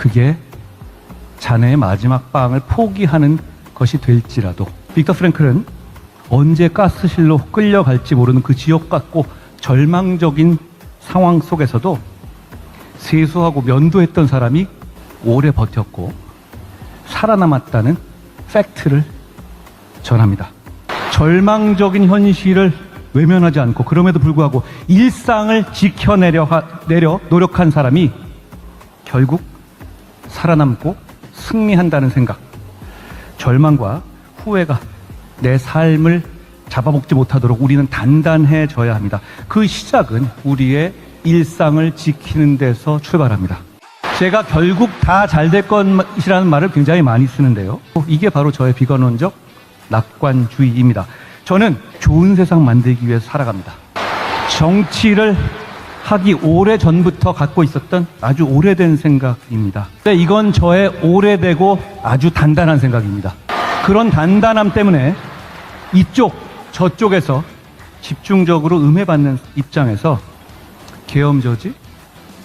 그게 자네의 마지막 방을 포기하는 것이 될지라도. 빅터 프랭클은 언제 가스실로 끌려갈지 모르는 그 지옥 같고 절망적인 상황 속에서도 세수하고 면도했던 사람이 오래 버텼고 살아남았다는 팩트를 전합니다. 절망적인 현실을 외면하지 않고 그럼에도 불구하고 일상을 지켜내려 노력한 사람이 결국 살아남고 승리한다는 생각. 절망과 후회가 내 삶을 잡아먹지 못하도록 우리는 단단해져야 합니다. 그 시작은 우리의 일상을 지키는 데서 출발합니다. 제가 결국 다 잘 될 것이라는 말을 굉장히 많이 쓰는데요. 이게 바로 저의 비관론적 낙관주의입니다. 저는 좋은 세상 만들기 위해서 살아갑니다. 정치를 하기 오래전부터 갖고 있었던 아주 오래된 생각입니다. 이건 저의 오래되고 아주 단단한 생각입니다. 그런 단단함 때문에 이쪽 저쪽에서 집중적으로 음해받는 입장에서 계엄저지,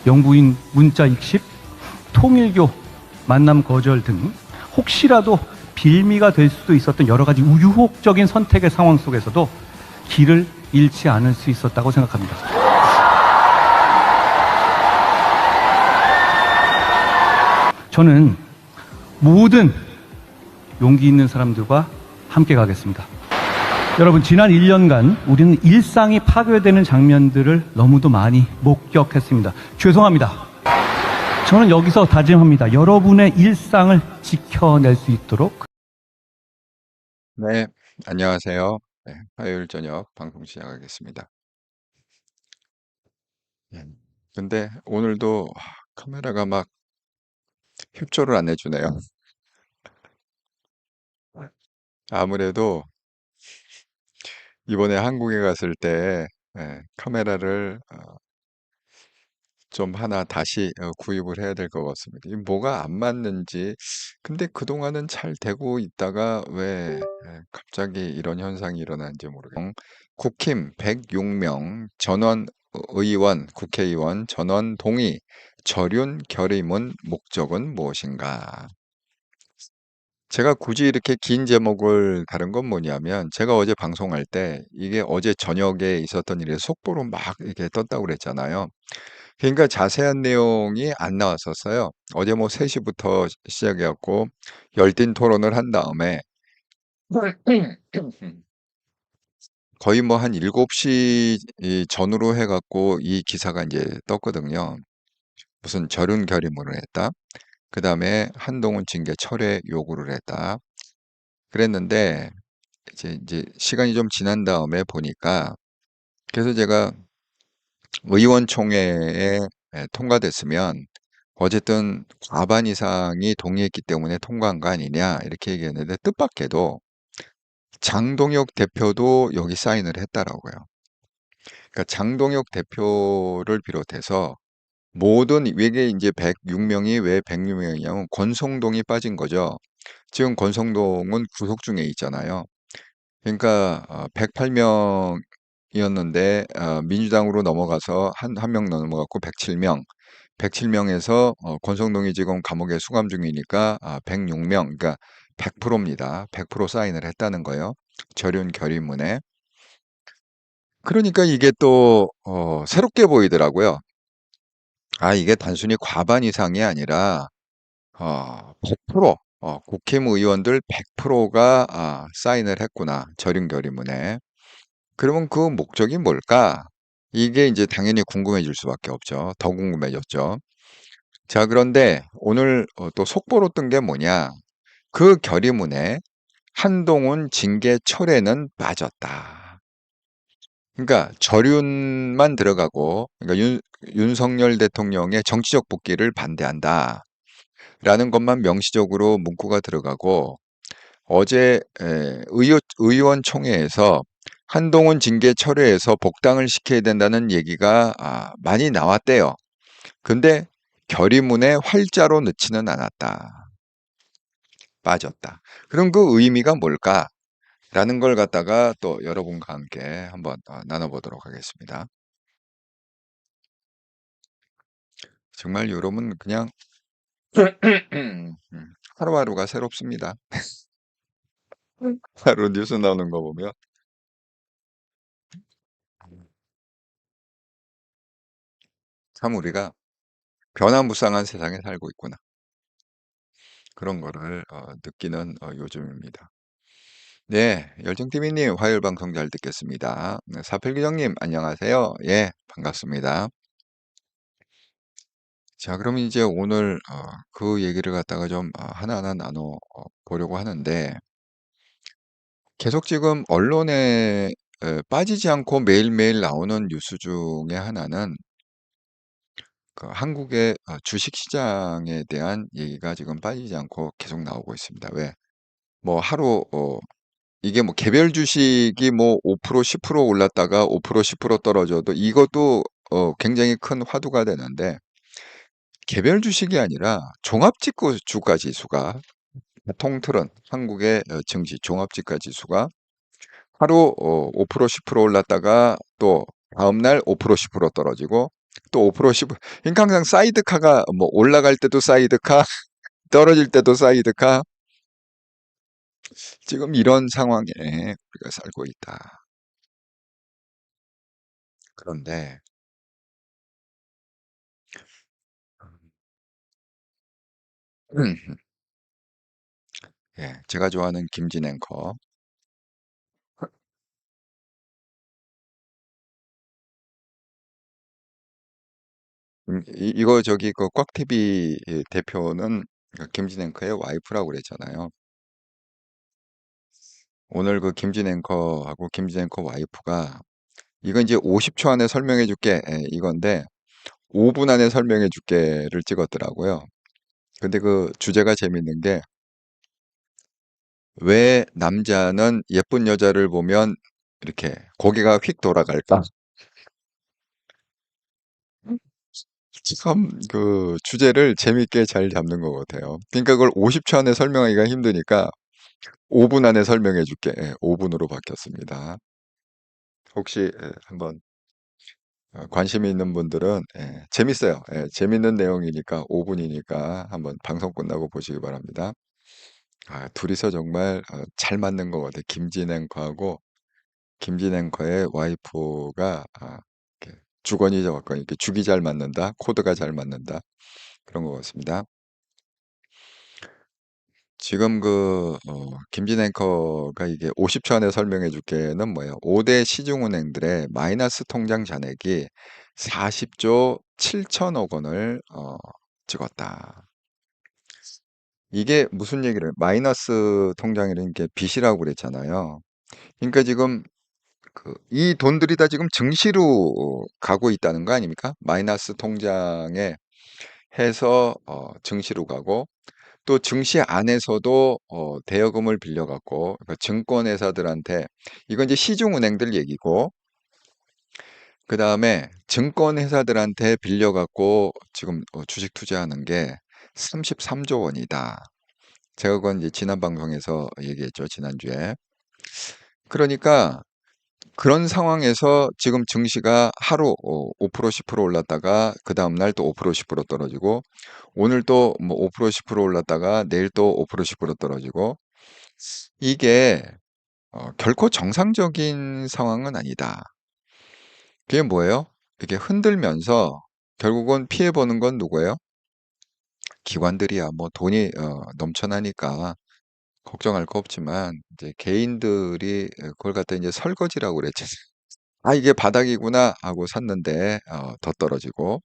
영부인 문자 익십, 통일교 만남 거절 등 혹시라도 빌미가 될 수도 있었던 여러 가지 유혹적인 선택의 상황 속에서도 길을 잃지 않을 수 있었다고 생각합니다. 저는 모든 용기 있는 사람들과 함께 가겠습니다. 여러분, 지난 1년간 우리는 일상이 파괴되는 장면들을 너무도 많이 목격했습니다. 죄송합니다. 저는 여기서 다짐합니다. 여러분의 일상을 지켜낼 수 있도록. 네, 안녕하세요. 네, 화요일 저녁 방송 시작하겠습니다. 예. 근데 오늘도 카메라가 막 협조를 안 해주네요. 아무래도 이번에 한국에 갔을 때 카메라를 좀 하나 다시 구입을 해야 될 것 같습니다. 이 뭐가 안 맞는지. 근데 그동안은 잘 되고 있다가 왜 갑자기 이런 현상이 일어나는지 모르겠어요. 국힘 106명 전원 의원, 국회의원 전원 동의, 절윤 결의문 목적은 무엇인가? 제가 굳이 이렇게 긴 제목을 다룬 건 뭐냐면, 제가 어제 방송할 때 이게 어제 저녁에 있었던 일에 속보로 막 이렇게 떴다고 그랬잖아요. 그러니까 자세한 내용이 안 나왔었어요. 어제 뭐 3시부터 시작해갖고 열띤 토론을 한 다음에 거의 뭐 한 7시 전후로 해갖고 이 기사가 이제 떴거든요. 무슨 절윤 결의문을 했다. 그 다음에 한동훈 징계 철회 요구를 했다. 그랬는데 이제 시간이 좀 지난 다음에 보니까, 그래서 제가 의원총회에 통과됐으면 어쨌든 과반 이상이 동의했기 때문에 통과한 거 아니냐 이렇게 얘기했는데, 뜻밖에도 장동혁 대표도 여기 사인을 했다라고요. 그러니까 장동혁 대표를 비롯해서 모든, 이게 이제 106명이 왜 106명이냐면 권성동이 빠진 거죠. 지금 권성동은 구속 중에 있잖아요. 그러니까 108명이었는데 민주당으로 넘어가서 한 명 넘어갔고 107명. 107명에서 권성동이 지금 감옥에 수감 중이니까 106명, 그러니까 100%입니다. 100% 사인을 했다는 거예요. 절윤 결의문에. 그러니까 이게 또 새롭게 보이더라고요. 이게 단순히 과반 이상이 아니라 100%, 국힘의원들 100%가 사인을 했구나, 절윤 결의문에. 그러면 그 목적이 뭘까? 이게 이제 당연히 궁금해질 수밖에 없죠. 더 궁금해졌죠. 자, 그런데 오늘 또 속보로 뜬 게 뭐냐? 그 결의문에 한동훈 징계 철회는 빠졌다. 그러니까 절윤만 들어가고, 그러니까 윤석열 대통령의 정치적 복귀를 반대한다 라는 것만 명시적으로 문구가 들어가고, 어제 의원총회에서 한동훈 징계 철회해서 복당을 시켜야 된다는 얘기가 많이 나왔대요. 근데 결의문에 활자로 넣지는 않았다. 빠졌다. 그럼 그 의미가 뭘까? 라는 걸 갖다가 또 여러분과 함께 한번 나눠보도록 하겠습니다. 정말 여러분 그냥 하루하루가 새롭습니다. 하루 뉴스 나오는 거 보면. 참 우리가 변화무쌍한 세상에 살고 있구나. 그런 거를 느끼는 요즘입니다. 네, 열정TV님 화요일 방송 잘 듣겠습니다. 네, 사필규정님 안녕하세요. 예, 반갑습니다. 자, 그럼 이제 오늘 그 얘기를 갖다가 좀 하나하나 나눠 보려고 하는데 계속 지금 언론에 빠지지 않고 매일매일 나오는 뉴스 중에 하나는 그 한국의 주식시장에 대한 얘기가 지금 빠지지 않고 계속 나오고 있습니다. 왜? 뭐 하루 이게 뭐 개별 주식이 뭐 5%, 10% 올랐다가 5%, 10% 떨어져도 이것도 굉장히 큰 화두가 되는데 개별 주식이 아니라 종합지수 주가 지수가 통틀은 한국의 증시 종합지가 지수가 하루 5%, 10% 올랐다가 또 다음날 5%, 10% 떨어지고 또 5%, 10%. 그러니까 항상 사이드카가 뭐 올라갈 때도 사이드카, 떨어질 때도 사이드카. 지금 이런 상황에 우리가 살고 있다. 그런데 예, 제가 좋아하는 김진 앵커. 이거 저기 그 꽉TV 대표는 그 김진 앵커의 와이프라고 그랬잖아요. 오늘 그 김진 앵커하고 김진 앵커 와이프가 이건 이제 50초 안에 설명해 줄게 이건데 5분 안에 설명해 줄게를 찍었더라고요. 근데 그 주제가 재밌는 게 왜 남자는 예쁜 여자를 보면 이렇게 고개가 휙 돌아갈까? 참 그 주제를 재밌게 잘 잡는 것 같아요. 그러니까 그걸 50초 안에 설명하기가 힘드니까 5분 안에 설명해 줄게. 5분으로 바뀌었습니다. 혹시 한번 관심이 있는 분들은 재밌어요. 재밌는 내용이니까 5분이니까 한번 방송 끝나고 보시기 바랍니다. 아, 둘이서 정말 잘 맞는 것 같아요. 김진 앵커하고 김진 앵커의 와이프가 이렇게 주거니 저거니 이렇게 죽이 잘 맞는다, 코드가 잘 맞는다 그런 것 같습니다. 지금 그 김진 앵커가 이게 50초 안에 설명해 줄게는 뭐예요? 5대 시중은행들의 마이너스 통장 잔액이 40조 7천억 원을 찍었다. 이게 무슨 얘기를 마이너스 통장이라는 게 빚이라고 그랬잖아요. 그러니까 지금 이 돈들이 다 지금 증시로 가고 있다는 거 아닙니까? 마이너스 통장에 해서 증시로 가고 또 증시 안에서도 대여금을 빌려갖고 그러니까 증권회사들한테 이건 이제 시중은행들 얘기고 그 다음에 증권회사들한테 빌려갖고 지금 주식 투자하는 게 33조 원이다. 제가 그건 이제 지난 방송에서 얘기했죠. 지난주에. 그러니까 그런 상황에서 지금 증시가 하루 5% 10% 올랐다가 그 다음날 또 5% 10% 떨어지고 오늘 또 뭐 5% 10% 올랐다가 내일 또 5% 10% 떨어지고 이게 결코 정상적인 상황은 아니다. 그게 뭐예요? 이게 흔들면서 결국은 피해보는 건 누구예요? 기관들이야. 뭐 돈이 넘쳐나니까 걱정할 거 없지만 이제 개인들이 그걸 갖다 이제 설거지라고 그랬죠. 아, 이게 바닥이구나 하고 샀는데 더 떨어지고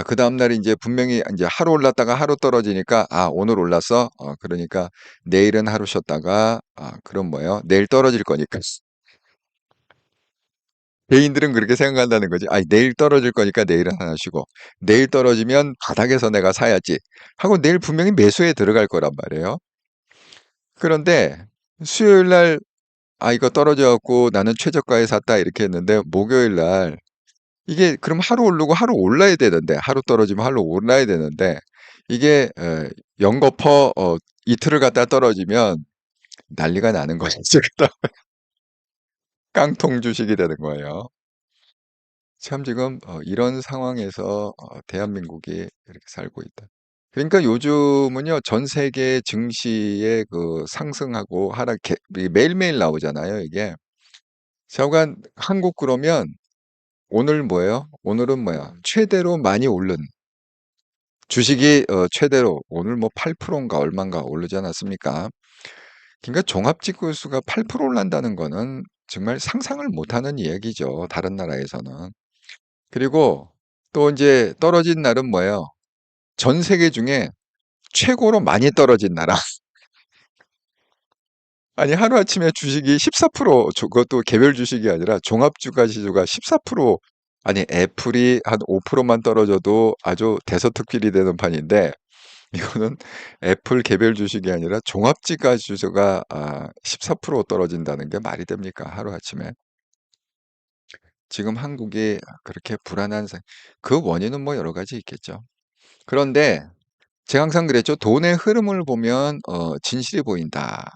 그 다음날 이제 분명히 이제 하루 올랐다가 하루 떨어지니까 오늘 올랐어. 그러니까 내일은 하루 쉬었다가 그럼 뭐예요? 내일 떨어질 거니까. 개인들은 그렇게 생각한다는 거지. 내일 떨어질 거니까 내일은 하나 쉬고 내일 떨어지면 바닥에서 내가 사야지 하고 내일 분명히 매수에 들어갈 거란 말이에요. 그런데 수요일 날 이거 떨어져 갖고 나는 최저가에 샀다 이렇게 했는데 목요일 날 이게 그럼 하루 오르고 하루 올라야 되는데 하루 떨어지면 하루 올라야 되는데 이게 연거퍼 이틀을 갖다 떨어지면 난리가 나는 거죠. 그다음 깡통 주식이 되는 거예요. 참 지금 이런 상황에서 대한민국이 이렇게 살고 있다. 그러니까 요즘은요, 전 세계 증시의 그 상승하고 하락, 이게 매일매일 나오잖아요, 이게. 좌우간 한국 그러면 오늘 뭐예요? 오늘은 뭐야? 최대로 많이 오른 주식이 최대로 오늘 뭐 8%인가 얼마인가 오르지 않았습니까? 그러니까 종합지구수가 8% 올란다는 거는 정말 상상을 못하는 이야기죠. 다른 나라에서는. 그리고 또 이제 떨어진 날은 뭐예요? 전 세계 중에 최고로 많이 떨어진 나라. 아니, 하루아침에 주식이 14%, 그것도 개별 주식이 아니라 종합주가 지수가 14%, 아니, 애플이 한 5%만 떨어져도 아주 대서특필이 되는 판인데, 이거는 애플 개별 주식이 아니라 종합지가 지수가 14% 떨어진다는 게 말이 됩니까? 하루아침에. 지금 한국이 그렇게 불안한, 그 원인은 뭐 여러 가지 있겠죠. 그런데 제가 항상 그랬죠. 돈의 흐름을 보면 진실이 보인다.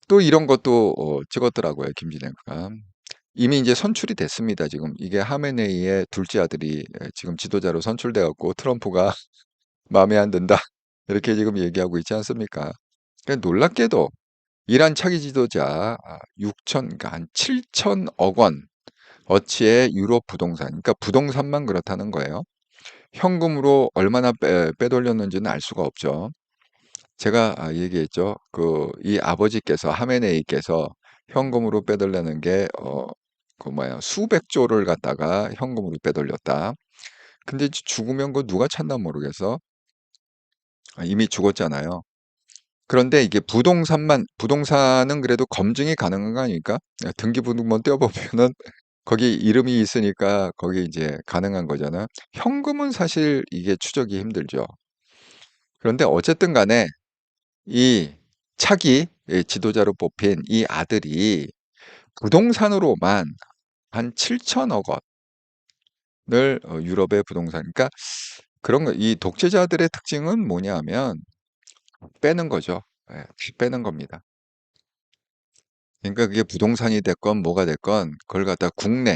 또 이런 것도 찍었더라고요, 김진애가. 이미 이제 선출이 됐습니다. 지금 이게 하메네이의 둘째 아들이 지금 지도자로 선출돼 갖고 트럼프가 마음에 안 든다. 이렇게 지금 얘기하고 있지 않습니까? 그러니까 놀랍게도 이란 차기 지도자 6천, 그러니까 한 7천억 원 어치의 유럽 부동산, 그러니까 부동산만 그렇다는 거예요. 현금으로 얼마나 빼돌렸는지는 알 수가 없죠. 제가 얘기했죠. 이 아버지께서 하메네이께서 현금으로 빼돌려는 게 그 뭐야 수백 조를 갖다가 현금으로 빼돌렸다. 근데 죽으면 그 누가 찾나 모르겠어. 이미 죽었잖아요. 그런데 이게 부동산은 그래도 검증이 가능한 거 아닙니까? 등기부등본 떼어보면은 거기 이름이 있으니까 거기 이제 가능한 거잖아요. 현금은 사실 이게 추적이 힘들죠. 그런데 어쨌든 간에 이 차기 지도자로 뽑힌 이 아들이 부동산으로만 한 7천억 원을 유럽의 부동산, 그러니까 그런 거, 이 독재자들의 특징은 뭐냐면 빼는 거죠. 예, 빼는 겁니다. 그러니까 그게 부동산이 됐건 뭐가 됐건 그걸 갖다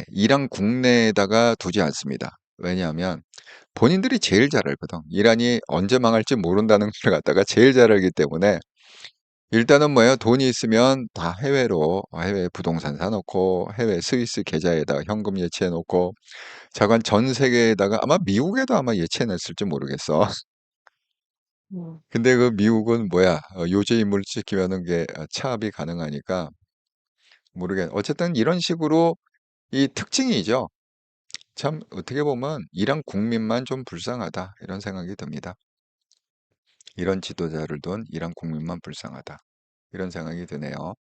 이란 국내에다가 두지 않습니다. 왜냐하면 본인들이 제일 잘 알거든. 이란이 언제 망할지 모른다는 걸 갖다가 제일 잘 알기 때문에 일단은 뭐예요? 돈이 있으면 다 해외 부동산 사놓고 해외 스위스 계좌에다가 현금 예치해놓고 자관 전 세계에다가 아마 미국에도 아마 예치해놨을지 모르겠어. 근데 그 미국은 뭐야? 요새 인물 시키면은 게 차압이 가능하니까 모르겠. 어쨌든 이런 식으로 이 특징이죠. 참 어떻게 보면 이란 국민만 좀 불쌍하다 이런 생각이 듭니다. 이런 지도자를 둔 이란 국민만 불쌍하다 이런 생각이 드네요.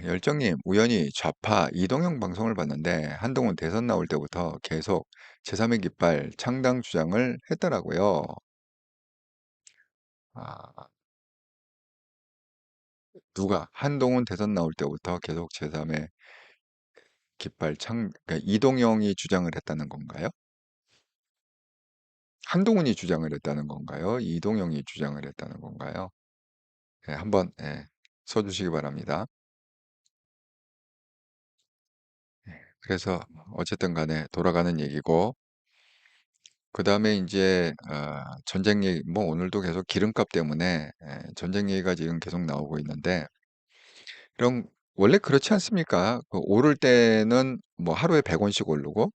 열정님, 우연히 좌파 이동형 방송을 봤는데 한동훈 대선 나올 때부터 계속 제3의 깃발 창당 주장을 했더라고요. 아, 누가 한동훈 대선 나올 때부터 계속 제3의 깃발 그러니까 이동형이 주장을 했다는 건가요? 한동훈이 주장을 했다는 건가요? 이동형이 주장을 했다는 건가요? 한번 써주시기 바랍니다. 그래서 어쨌든 간에 돌아가는 얘기고 그 다음에 이제 전쟁 얘기, 뭐 오늘도 계속 기름값 때문에 전쟁 얘기가 지금 계속 나오고 있는데 그럼 원래 그렇지 않습니까? 오를 때는 뭐 하루에 100원씩 오르고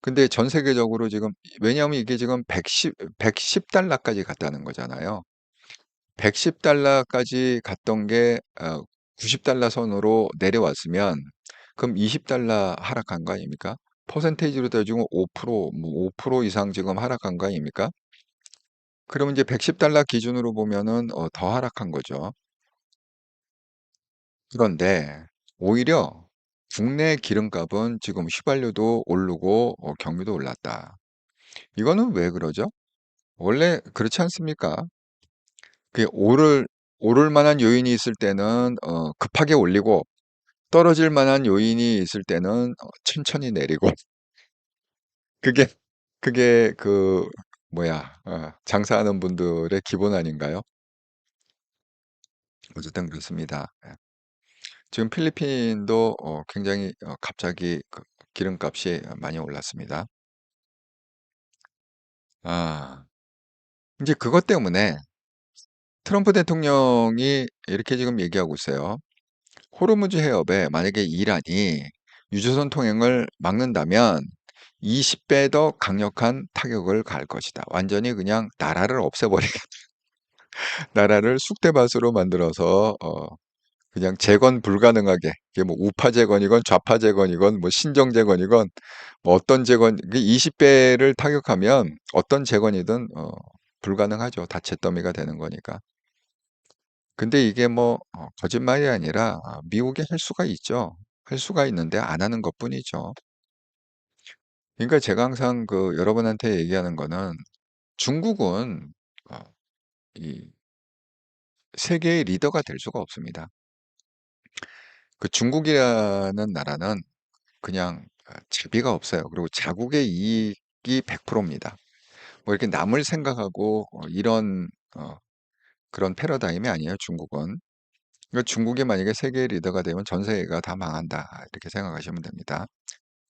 근데 전 세계적으로 지금 왜냐하면 이게 지금 110달러까지 갔다는 거잖아요. 110달러까지 갔던 게 90달러 선으로 내려왔으면 그럼 20달러 하락한 거 아닙니까? 퍼센테이지로 따지면 5%, 뭐 5% 이상 지금 하락한 거 아닙니까? 그러면 이제 110달러 기준으로 보면은 더 하락한 거죠. 그런데 오히려 국내 기름값은 지금 휘발유도 오르고 경유도 올랐다. 이거는 왜 그러죠? 원래 그렇지 않습니까? 그게 오를 만한 요인이 있을 때는 급하게 올리고 떨어질 만한 요인이 있을 때는 천천히 내리고 그게 뭐야 장사하는 분들의 기본 아닌가요? 어쨌든 그렇습니다. 지금 필리핀도 굉장히 갑자기 기름값이 많이 올랐습니다. 아, 이제 그것 때문에 트럼프 대통령이 이렇게 지금 얘기하고 있어요. 호르무즈 해협에 만약에 이란이 유조선 통행을 막는다면 20배 더 강력한 타격을 가할 것이다. 완전히 그냥 나라를 없애버리겠다. 나라를 쑥대밭으로 만들어서 그냥 재건 불가능하게, 이게 뭐 우파 재건이건 좌파 재건이건 뭐 신정 재건이건 뭐 어떤 재건, 20배를 타격하면 어떤 재건이든 불가능하죠. 다 잿더미가 되는 거니까. 근데 이게 뭐 거짓말이 아니라 미국이 할 수가 있죠. 할 수가 있는데 안 하는 것뿐이죠. 그러니까 제가 항상 그 여러분한테 얘기하는 거는 중국은 어, 이 세계의 리더가 될 수가 없습니다. 그 중국이라는 나라는 그냥 자비가 없어요. 그리고 자국의 이익이 100%입니다. 뭐 이렇게 남을 생각하고 이런 그런 패러다임이 아니에요, 중국은. 그러니까 중국이 만약에 세계 리더가 되면 전 세계가 다 망한다. 이렇게 생각하시면 됩니다.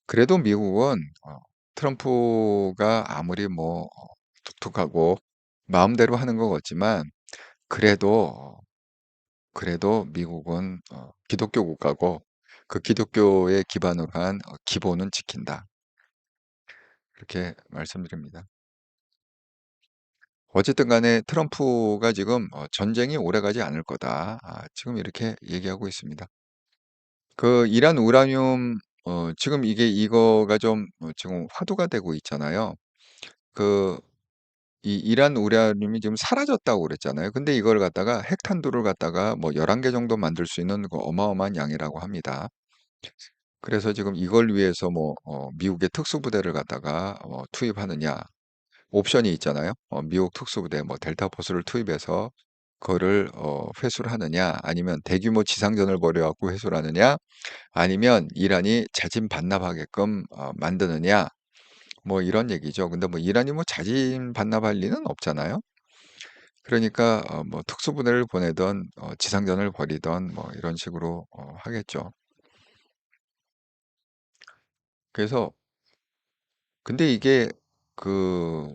그래도 미국은 트럼프가 아무리 뭐 독특하고 마음대로 하는 것 같지만 그래도 미국은 기독교 국가고 그 기독교에 기반으로 한 기본은 지킨다. 그렇게 말씀드립니다. 어쨌든 간에 트럼프가 지금 전쟁이 오래가지 않을 거다. 지금 이렇게 얘기하고 있습니다. 그 이란 우라늄 지금 이거가 좀 지금 화두가 되고 있잖아요. 그 이 이란 우라늄이 지금 사라졌다고 그랬잖아요. 근데 이걸 갖다가 핵탄두를 갖다가 뭐 11개 정도 만들 수 있는 그 어마어마한 양이라고 합니다. 그래서 지금 이걸 위해서 뭐 미국의 특수부대를 갖다가 투입하느냐 옵션이 있잖아요. 미국 특수부대 뭐 델타 포스를 투입해서 그거를 회수를 하느냐 아니면 대규모 지상전을 벌여갖고 회수를 하느냐 아니면 이란이 자진 반납하게끔 만드느냐 뭐 이런 얘기죠. 근데 뭐 이란이 뭐 자진 반납할 리는 없잖아요. 그러니까 뭐 특수부대를 보내던 지상전을 벌이던 뭐 이런 식으로 하겠죠. 그래서 근데 이게 그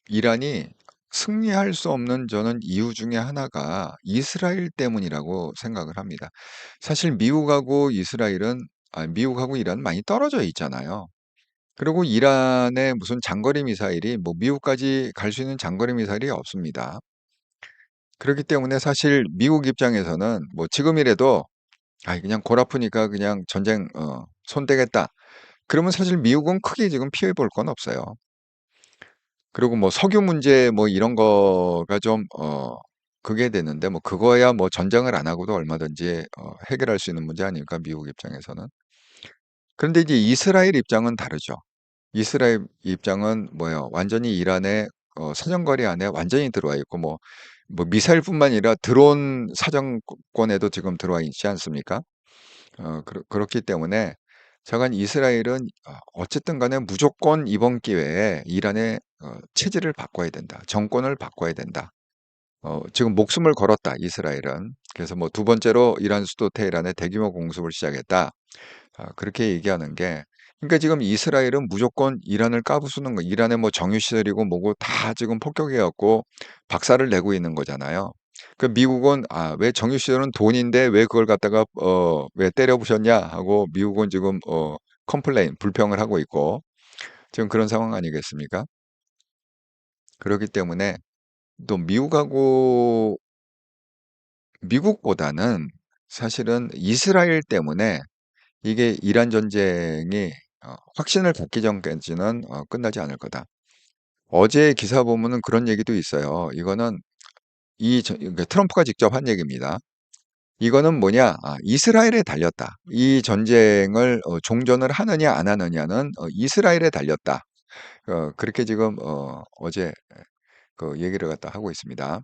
이란이 승리할 수 없는 저는 이유 중에 하나가 이스라엘 때문이라고 생각을 합니다. 사실 미국하고 이스라엘은 미국하고 이란은 많이 떨어져 있잖아요. 그리고 이란의 무슨 장거리 미사일이 뭐 미국까지 갈 수 있는 장거리 미사일이 없습니다. 그렇기 때문에 사실 미국 입장에서는 뭐 지금이라도 그냥 골 아프니까 그냥 전쟁 손대겠다. 그러면 사실 미국은 크게 지금 피해 볼 건 없어요. 그리고 뭐 석유 문제 뭐 이런 거가 좀 그게 되는데 뭐 그거야 뭐 전쟁을 안 하고도 얼마든지 해결할 수 있는 문제 아닐까 미국 입장에서는. 그런데 이제 이스라엘 입장은 다르죠. 이스라엘 입장은 뭐예요? 완전히 이란의 사정거리 안에 완전히 들어와 있고 뭐 미사일뿐만 아니라 드론 사정권에도 지금 들어와 있지 않습니까? 그렇기 때문에 저간 이스라엘은 어쨌든 간에 무조건 이번 기회에 이란의 체제를 바꿔야 된다. 정권을 바꿔야 된다. 지금 목숨을 걸었다. 이스라엘은. 그래서 뭐 두 번째로 이란 수도 테헤란에 대규모 공습을 시작했다. 그렇게 얘기하는 게 그러니까 지금 이스라엘은 무조건 이란을 까부수는 거, 이란의 뭐 정유시설이고 뭐고 다 지금 폭격해 갖고 박살을 내고 있는 거잖아요. 그 미국은 왜 정유시설은 돈인데 왜 그걸 갖다가 왜 때려 부셨냐 하고 미국은 지금 컴플레인 불평을 하고 있고 지금 그런 상황 아니겠습니까? 그렇기 때문에 또 미국보다는 사실은 이스라엘 때문에 이게 이란 전쟁이 확신을 갖기 전까지는 끝나지 않을 거다. 어제 기사 보면은 그런 얘기도 있어요. 이거는 그러니까 트럼프가 직접 한 얘기입니다. 이거는 뭐냐? 이스라엘에 달렸다. 이 전쟁을 종전을 하느냐 안 하느냐는 이스라엘에 달렸다. 그렇게 지금 어제 그 얘기를 갖다 하고 있습니다.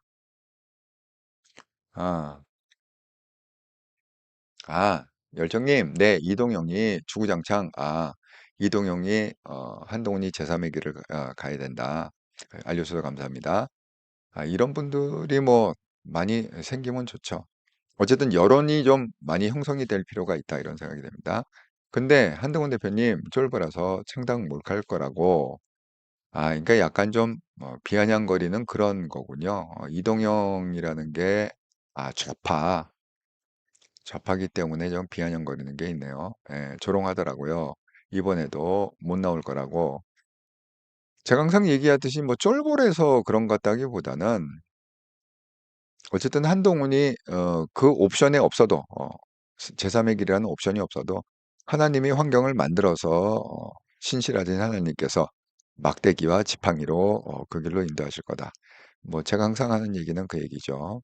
아, 열정님, 네, 이동영이 주구장창, 이동영이 한동훈이 제3의 길을 가야 된다. 알려주셔서 감사합니다. 이런 분들이 뭐 많이 생기면 좋죠. 어쨌든 여론이 좀 많이 형성이 될 필요가 있다 이런 생각이 됩니다. 근데 한동훈 대표님 쫄보라서 창당 몰카일 거라고. 그러니까 약간 좀 비아냥거리는 그런 거군요. 이동영이라는 게 좌파기 때문에 좀 비아냥거리는 게 있네요. 예, 조롱하더라고요. 이번에도 못 나올 거라고. 제가 항상 얘기하듯이 뭐 쫄보래서 그런 것 같다기보다는 어쨌든 한동훈이 그 옵션에 없어도 제3의 길이라는 옵션이 없어도 하나님이 환경을 만들어서 신실하신 하나님께서 막대기와 지팡이로 그 길로 인도하실 거다. 뭐 제가 항상 하는 얘기는 그 얘기죠.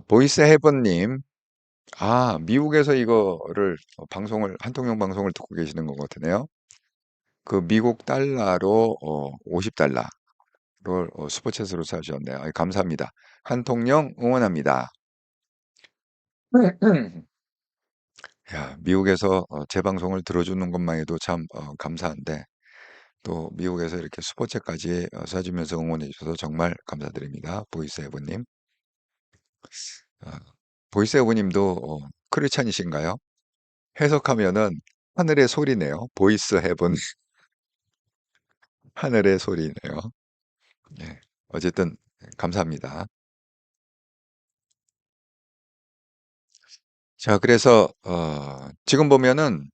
보이스 헤븐님, 미국에서 이거를 한통령 방송을 듣고 계시는 것 같으네요. 그 미국 달러로 50달러를 슈퍼챗으로 사주셨네요. 감사합니다. 한통령 응원합니다. 야, 미국에서 제 방송을 들어주는 것만 해도 참 감사한데 또 미국에서 이렇게 슈퍼챗까지 쏴주면서 응원해 주셔서 정말 감사드립니다. 보이스 해보님. 아, 보이스 해보님도 크리스찬이신가요? 해석하면은 하늘의 소리네요. 보이스 해본 하늘의 소리네요. 예. 어쨌든 감사합니다. 자, 그래서 지금 보면은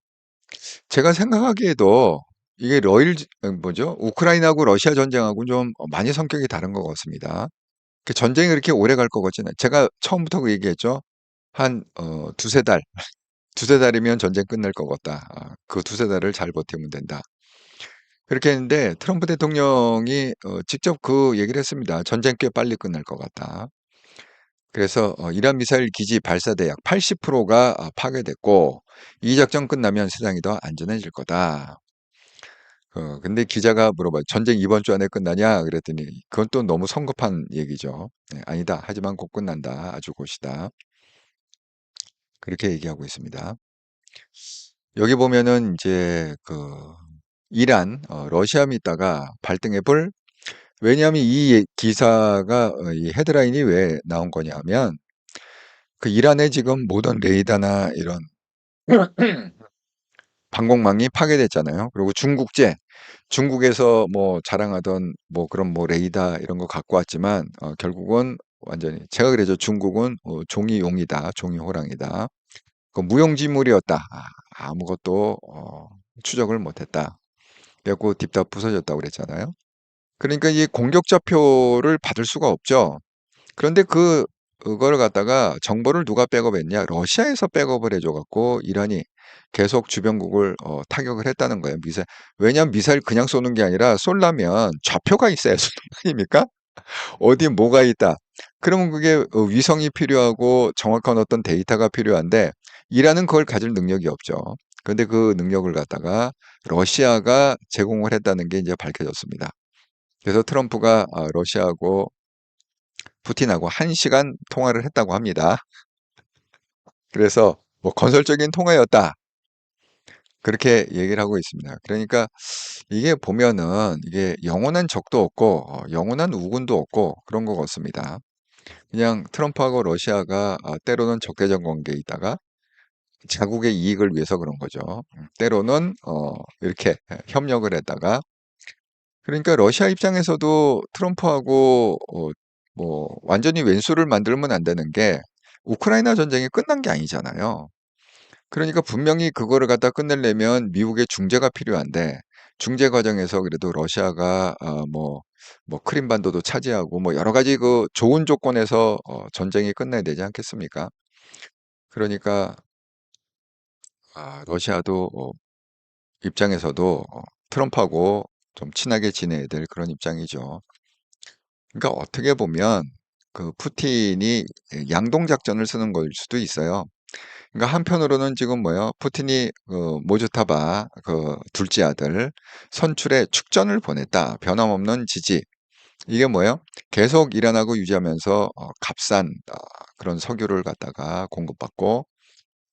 제가 생각하기에도 이게 뭐죠? 우크라이나하고 러시아 전쟁하고 좀 많이 성격이 다른 것 같습니다. 그 전쟁이 그렇게 오래 갈 것 같지는 제가 처음부터 그 얘기했죠. 한 두세 달, 두세 달이면 전쟁 끝날 것 같다. 그 두세 달을 잘 버티면 된다. 그렇게 했는데 트럼프 대통령이 직접 그 얘기를 했습니다. 전쟁 꽤 빨리 끝날 것 같다. 그래서 이란 미사일 기지 발사대 약 80%가 파괴됐고 이 작전 끝나면 세상이 더 안전해질 거다. 근데 기자가 물어봐요. 전쟁 이번 주 안에 끝나냐? 그랬더니 그건 또 너무 성급한 얘기죠. 네, 아니다. 하지만 곧 끝난다. 아주 곧이다. 그렇게 얘기하고 있습니다. 여기 보면은 이제 그 이란, 러시아 믿다가 발등에 불. 왜냐하면 이 기사가 이 헤드라인이 왜 나온 거냐면 그 이란의 지금 모던 레이더나 이런 방공망이 파괴됐잖아요. 그리고 중국에서 뭐 자랑하던 뭐 그런 뭐 레이더 이런 거 갖고 왔지만 결국은 완전히 제가 그래죠. 중국은 종이 용이다, 종이 호랑이다. 그 무용지물이었다. 아무것도 추적을 못했다. 그래갖고 딥다 부서졌다고 그랬잖아요. 그러니까 이 공격 좌표를 받을 수가 없죠. 그런데 그거를 갖다가 정보를 누가 백업했냐? 러시아에서 백업을 해줘갖고 이란이 계속 주변국을 타격을 했다는 거예요. 왜냐하면 미사일 그냥 쏘는 게 아니라 쏠려면 좌표가 있어야 쏘는 거 아닙니까? 어디 뭐가 있다. 그러면 그게 위성이 필요하고 정확한 어떤 데이터가 필요한데 이란은 그걸 가질 능력이 없죠. 그런데 그 능력을 갖다가 러시아가 제공을 했다는 게 이제 밝혀졌습니다. 그래서 트럼프가 러시아하고 푸틴하고 1시간 통화를 했다고 합니다. 그래서 뭐 건설적인 통화였다. 그렇게 얘기를 하고 있습니다. 그러니까 이게 보면은 이게 영원한 적도 없고 영원한 우군도 없고 그런 것 같습니다. 그냥 트럼프하고 러시아가 때로는 적대적 관계에 있다가 자국의 이익을 위해서 그런 거죠. 때로는 이렇게 협력을 했다가 그러니까 러시아 입장에서도 트럼프하고 뭐 완전히 왼수를 만들면 안 되는 게 우크라이나 전쟁이 끝난 게 아니잖아요. 그러니까 분명히 그거를 갖다 끝내려면 미국의 중재가 필요한데 중재 과정에서 그래도 러시아가 뭐 크림반도도 차지하고 뭐 여러 가지 그 좋은 조건에서 전쟁이 끝나야 되지 않겠습니까? 그러니까 러시아도 입장에서도 트럼프하고 좀 친하게 지내야 될 그런 입장이죠. 그러니까 어떻게 보면 그 푸틴이 양동작전을 쓰는 걸 수도 있어요. 그러니까 한편으로는 지금 뭐요? 푸틴이 그 모주타바 그 둘째 아들 선출에 축전을 보냈다. 변함없는 지지. 이게 뭐예요? 계속 일어나고 유지하면서 값싼 그런 석유를 갖다가 공급받고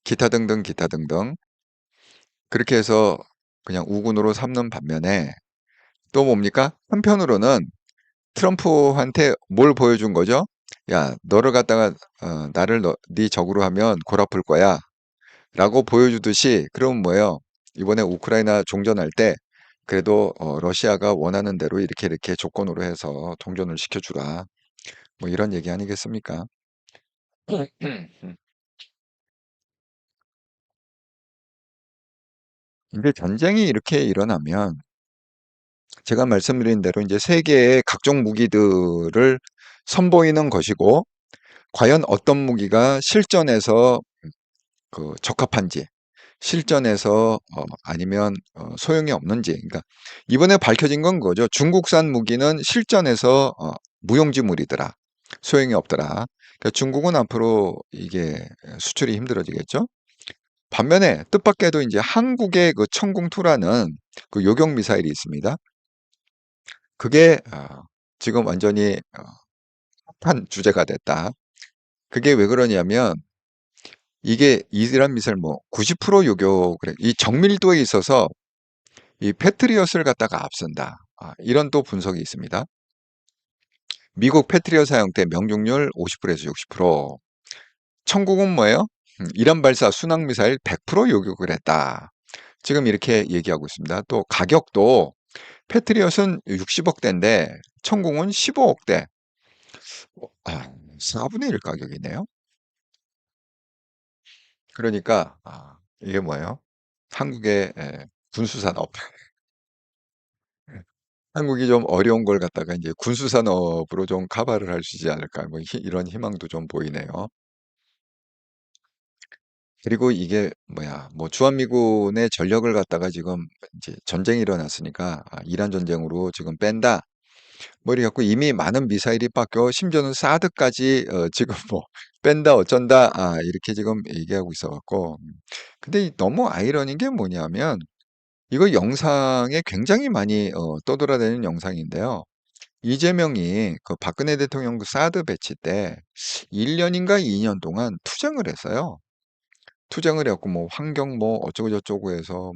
기타 등등 기타 등등 그렇게 해서 그냥 우군으로 삼는 반면에 또 뭡니까? 한편으로는 트럼프한테 뭘 보여준 거죠? 야, 너를 갖다가 나를 네 적으로 하면 골 아플 거야. 라고 보여주듯이, 그럼 뭐예요? 이번에 우크라이나 종전할 때 그래도 러시아가 원하는 대로 이렇게 이렇게 조건으로 해서 종전을 시켜주라. 뭐 이런 얘기 아니겠습니까? 근데 전쟁이 이렇게 일어나면 제가 말씀드린 대로 이제 세계의 각종 무기들을 선보이는 것이고, 과연 어떤 무기가 실전에서 적합한지, 실전에서 아니면 소용이 없는지. 그러니까 이번에 밝혀진 건 그거죠. 중국산 무기는 실전에서 무용지물이더라. 소용이 없더라. 그러니까 중국은 앞으로 이게 수출이 힘들어지겠죠. 반면에 뜻밖에도 이제 한국의 그 천궁2라는 그 요격 미사일이 있습니다. 그게 지금 완전히 핫한 주제가 됐다. 그게 왜 그러냐면 이게 이란 미사일 뭐 90% 요격을 이 정밀도에 있어서 이 패트리엇을 갖다가 앞선다. 이런 또 분석이 있습니다. 미국 패트리엇 사용 때 명중률 50%에서 60%. 천국은 뭐예요? 이란 발사 순항 미사일 100% 요격을 했다. 지금 이렇게 얘기하고 있습니다. 또 가격도 패트리엇은 60억대인데 천궁은 15억대. 4분의 1 가격이네요. 그러니까 이게 뭐예요? 한국의 군수산업. 한국이 좀 어려운 걸 갖다가 이제 군수산업으로 좀 커버를 할 수 있지 않을까, 뭐 이런 희망도 좀 보이네요. 그리고 이게 뭐야, 뭐 주한미군의 전력을 갖다가 지금 이제 전쟁이 일어났으니까 이란 전쟁으로 지금 뺀다. 뭐 이래 갖고 이미 많은 미사일이 바뀌어 심지어는 사드까지 지금 뭐 뺀다 어쩐다 이렇게 지금 얘기하고 있어 갖고. 근데 너무 아이러니인 게 뭐냐면 이거 영상에 굉장히 많이 떠돌아다니는 영상인데요. 이재명이 그 박근혜 대통령 그 사드 배치 때 1년인가 2년 동안 투쟁을 했어요. 투쟁을 해갖고 뭐 환경 뭐 어쩌고 저쩌고 해서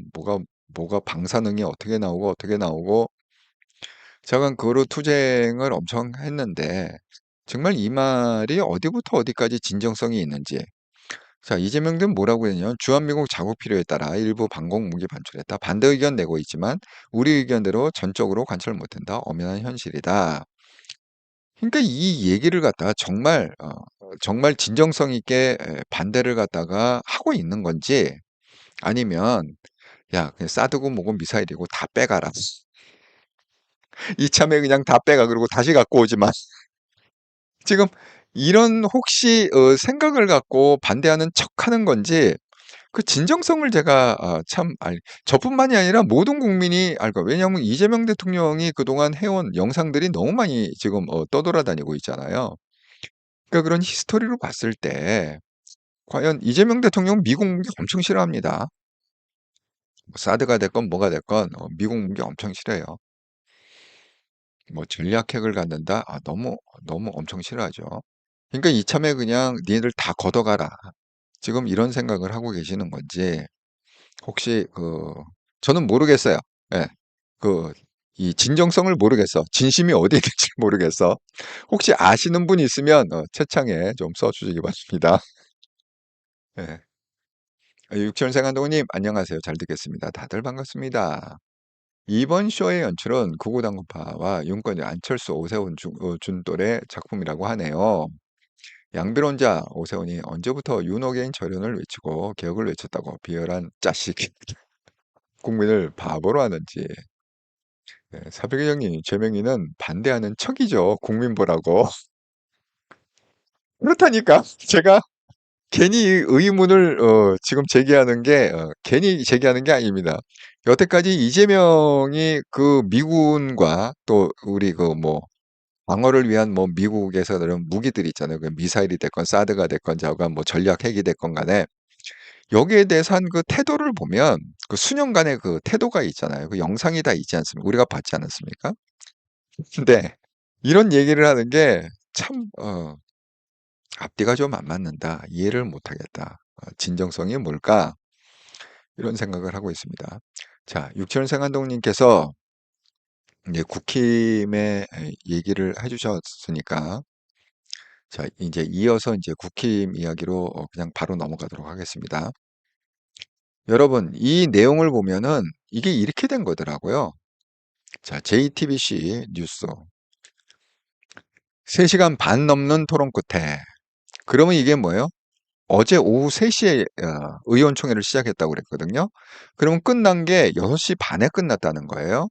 뭐가 방사능이 어떻게 나오고 제가 그거로 투쟁을 엄청 했는데 정말 이 말이 어디부터 어디까지 진정성이 있는지. 자, 이재명 등 뭐라고 했냐면 주한미국 자국 필요에 따라 일부 방공 무기 반출했다. 반대 의견 내고 있지만 우리 의견대로 전적으로 관철 못한다. 엄연한 현실이다. 그러니까 이 얘기를 갖다가 정말 진정성 있게 반대를 갖다가 하고 있는 건지, 아니면 야 그냥 사드고 뭐고 미사일이고 다 빼가라. 이참에 그냥 다 빼가 그러고 다시 갖고 오지 마. 지금 이런 혹시 생각을 갖고 반대하는 척하는 건지, 그 진정성을 제가 저뿐만이 아니라 모든 국민이 알 거예요. 왜냐하면 이재명 대통령이 그동안 해온 영상들이 너무 많이 지금 떠돌아다니고 있잖아요. 그러니까 그런 히스토리로 봤을 때 과연 이재명 대통령 미국 무기 엄청 싫어합니다. 뭐 사드가 됐건 뭐가 됐건 미국 무기 엄청 싫어해요. 뭐 전략핵을 갖는다? 너무 엄청 싫어하죠. 그러니까 이참에 그냥 니네들 다 걷어가라. 지금 이런 생각을 하고 계시는 건지, 혹시 저는 모르겠어요. 예. 그 이 진정성을 모르겠어. 진심이 어디 있는지 모르겠어. 혹시 아시는 분 있으면 채창에 좀 써주시기 바랍니다. 예. 육천생 한동훈님 안녕하세요. 잘 듣겠습니다. 다들 반갑습니다. 이번 쇼의 연출은 구구단구파와 윤건일, 안철수, 오세훈 준돌의 작품이라고 하네요. 양비론자 오세훈이 언제부터 윤호개인 절연을 외치고 개혁을 외쳤다고 비열한 자식. 국민을 바보로 하는지. 네, 사백의장님 제명이는 반대하는 척이죠. 국민 보라고. 그렇다니까 제가 괜히 이 의문을 지금 제기하는 게 괜히 제기하는 게 아닙니다. 여태까지 이재명이 그 미군과 또 우리 그 뭐 방어를 위한 뭐 미국에서 그런 무기들이 있잖아요. 그 미사일이 됐건 사드가 됐건 자관 뭐 전략 핵이 됐건 간에 여기에 대해서 한 그 태도를 보면 그 수년간의 그 태도가 있잖아요. 그 영상이 다 있지 않습니까? 우리가 봤지 않았습니까? 근데 이런 얘기를 하는 게 참 앞뒤가 좀 안 맞는다. 이해를 못 하겠다. 진정성이 뭘까? 이런 생각을 하고 있습니다. 자, 육천생 한동님께서 이제 국힘의 얘기를 해주셨으니까, 자, 이제 이어서 이제 국힘 이야기로 그냥 바로 넘어가도록 하겠습니다. 여러분, 이 내용을 보면은 이게 이렇게 된 거더라고요. 자, JTBC 뉴스. 3시간 반 넘는 토론 끝에. 그러면 이게 뭐예요? 어제 오후 3시에 의원총회를 시작했다고 그랬거든요. 그러면 끝난 게 6시 반에 끝났다는 거예요.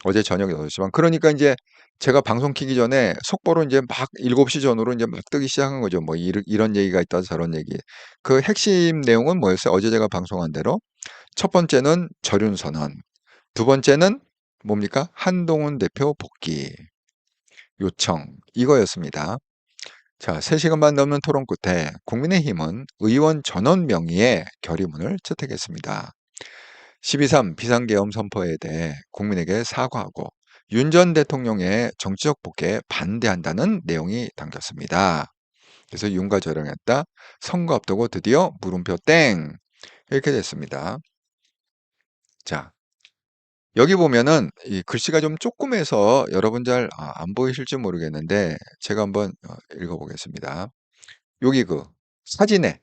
어제 저녁 6시 반. 그러니까 이제 제가 방송 키기 전에 속보로 이제 막 7시 전후로 이제 막 뜨기 시작한 거죠. 뭐 이런 얘기가 있다 저런 얘기. 그 핵심 내용은 뭐였어요? 어제 제가 방송한 대로. 첫 번째는 절윤 선언. 두 번째는 뭡니까? 한동훈 대표 복귀 요청. 이거였습니다. 자, 3시간 반 넘는 토론 끝에 국민의힘은 의원 전원 명의의 결의문을 채택했습니다. 12.3 비상계엄 선포에 대해 국민에게 사과하고 윤 전 대통령의 정치적 복귀에 반대한다는 내용이 담겼습니다. 그래서 윤과 절연했다. 선거 앞두고 드디어 물음표 땡! 이렇게 됐습니다. 자, 여기 보면은 이 글씨가 좀 조그매서 여러분 잘 안 보이실지 모르겠는데 제가 한번 읽어보겠습니다. 여기 그 사진에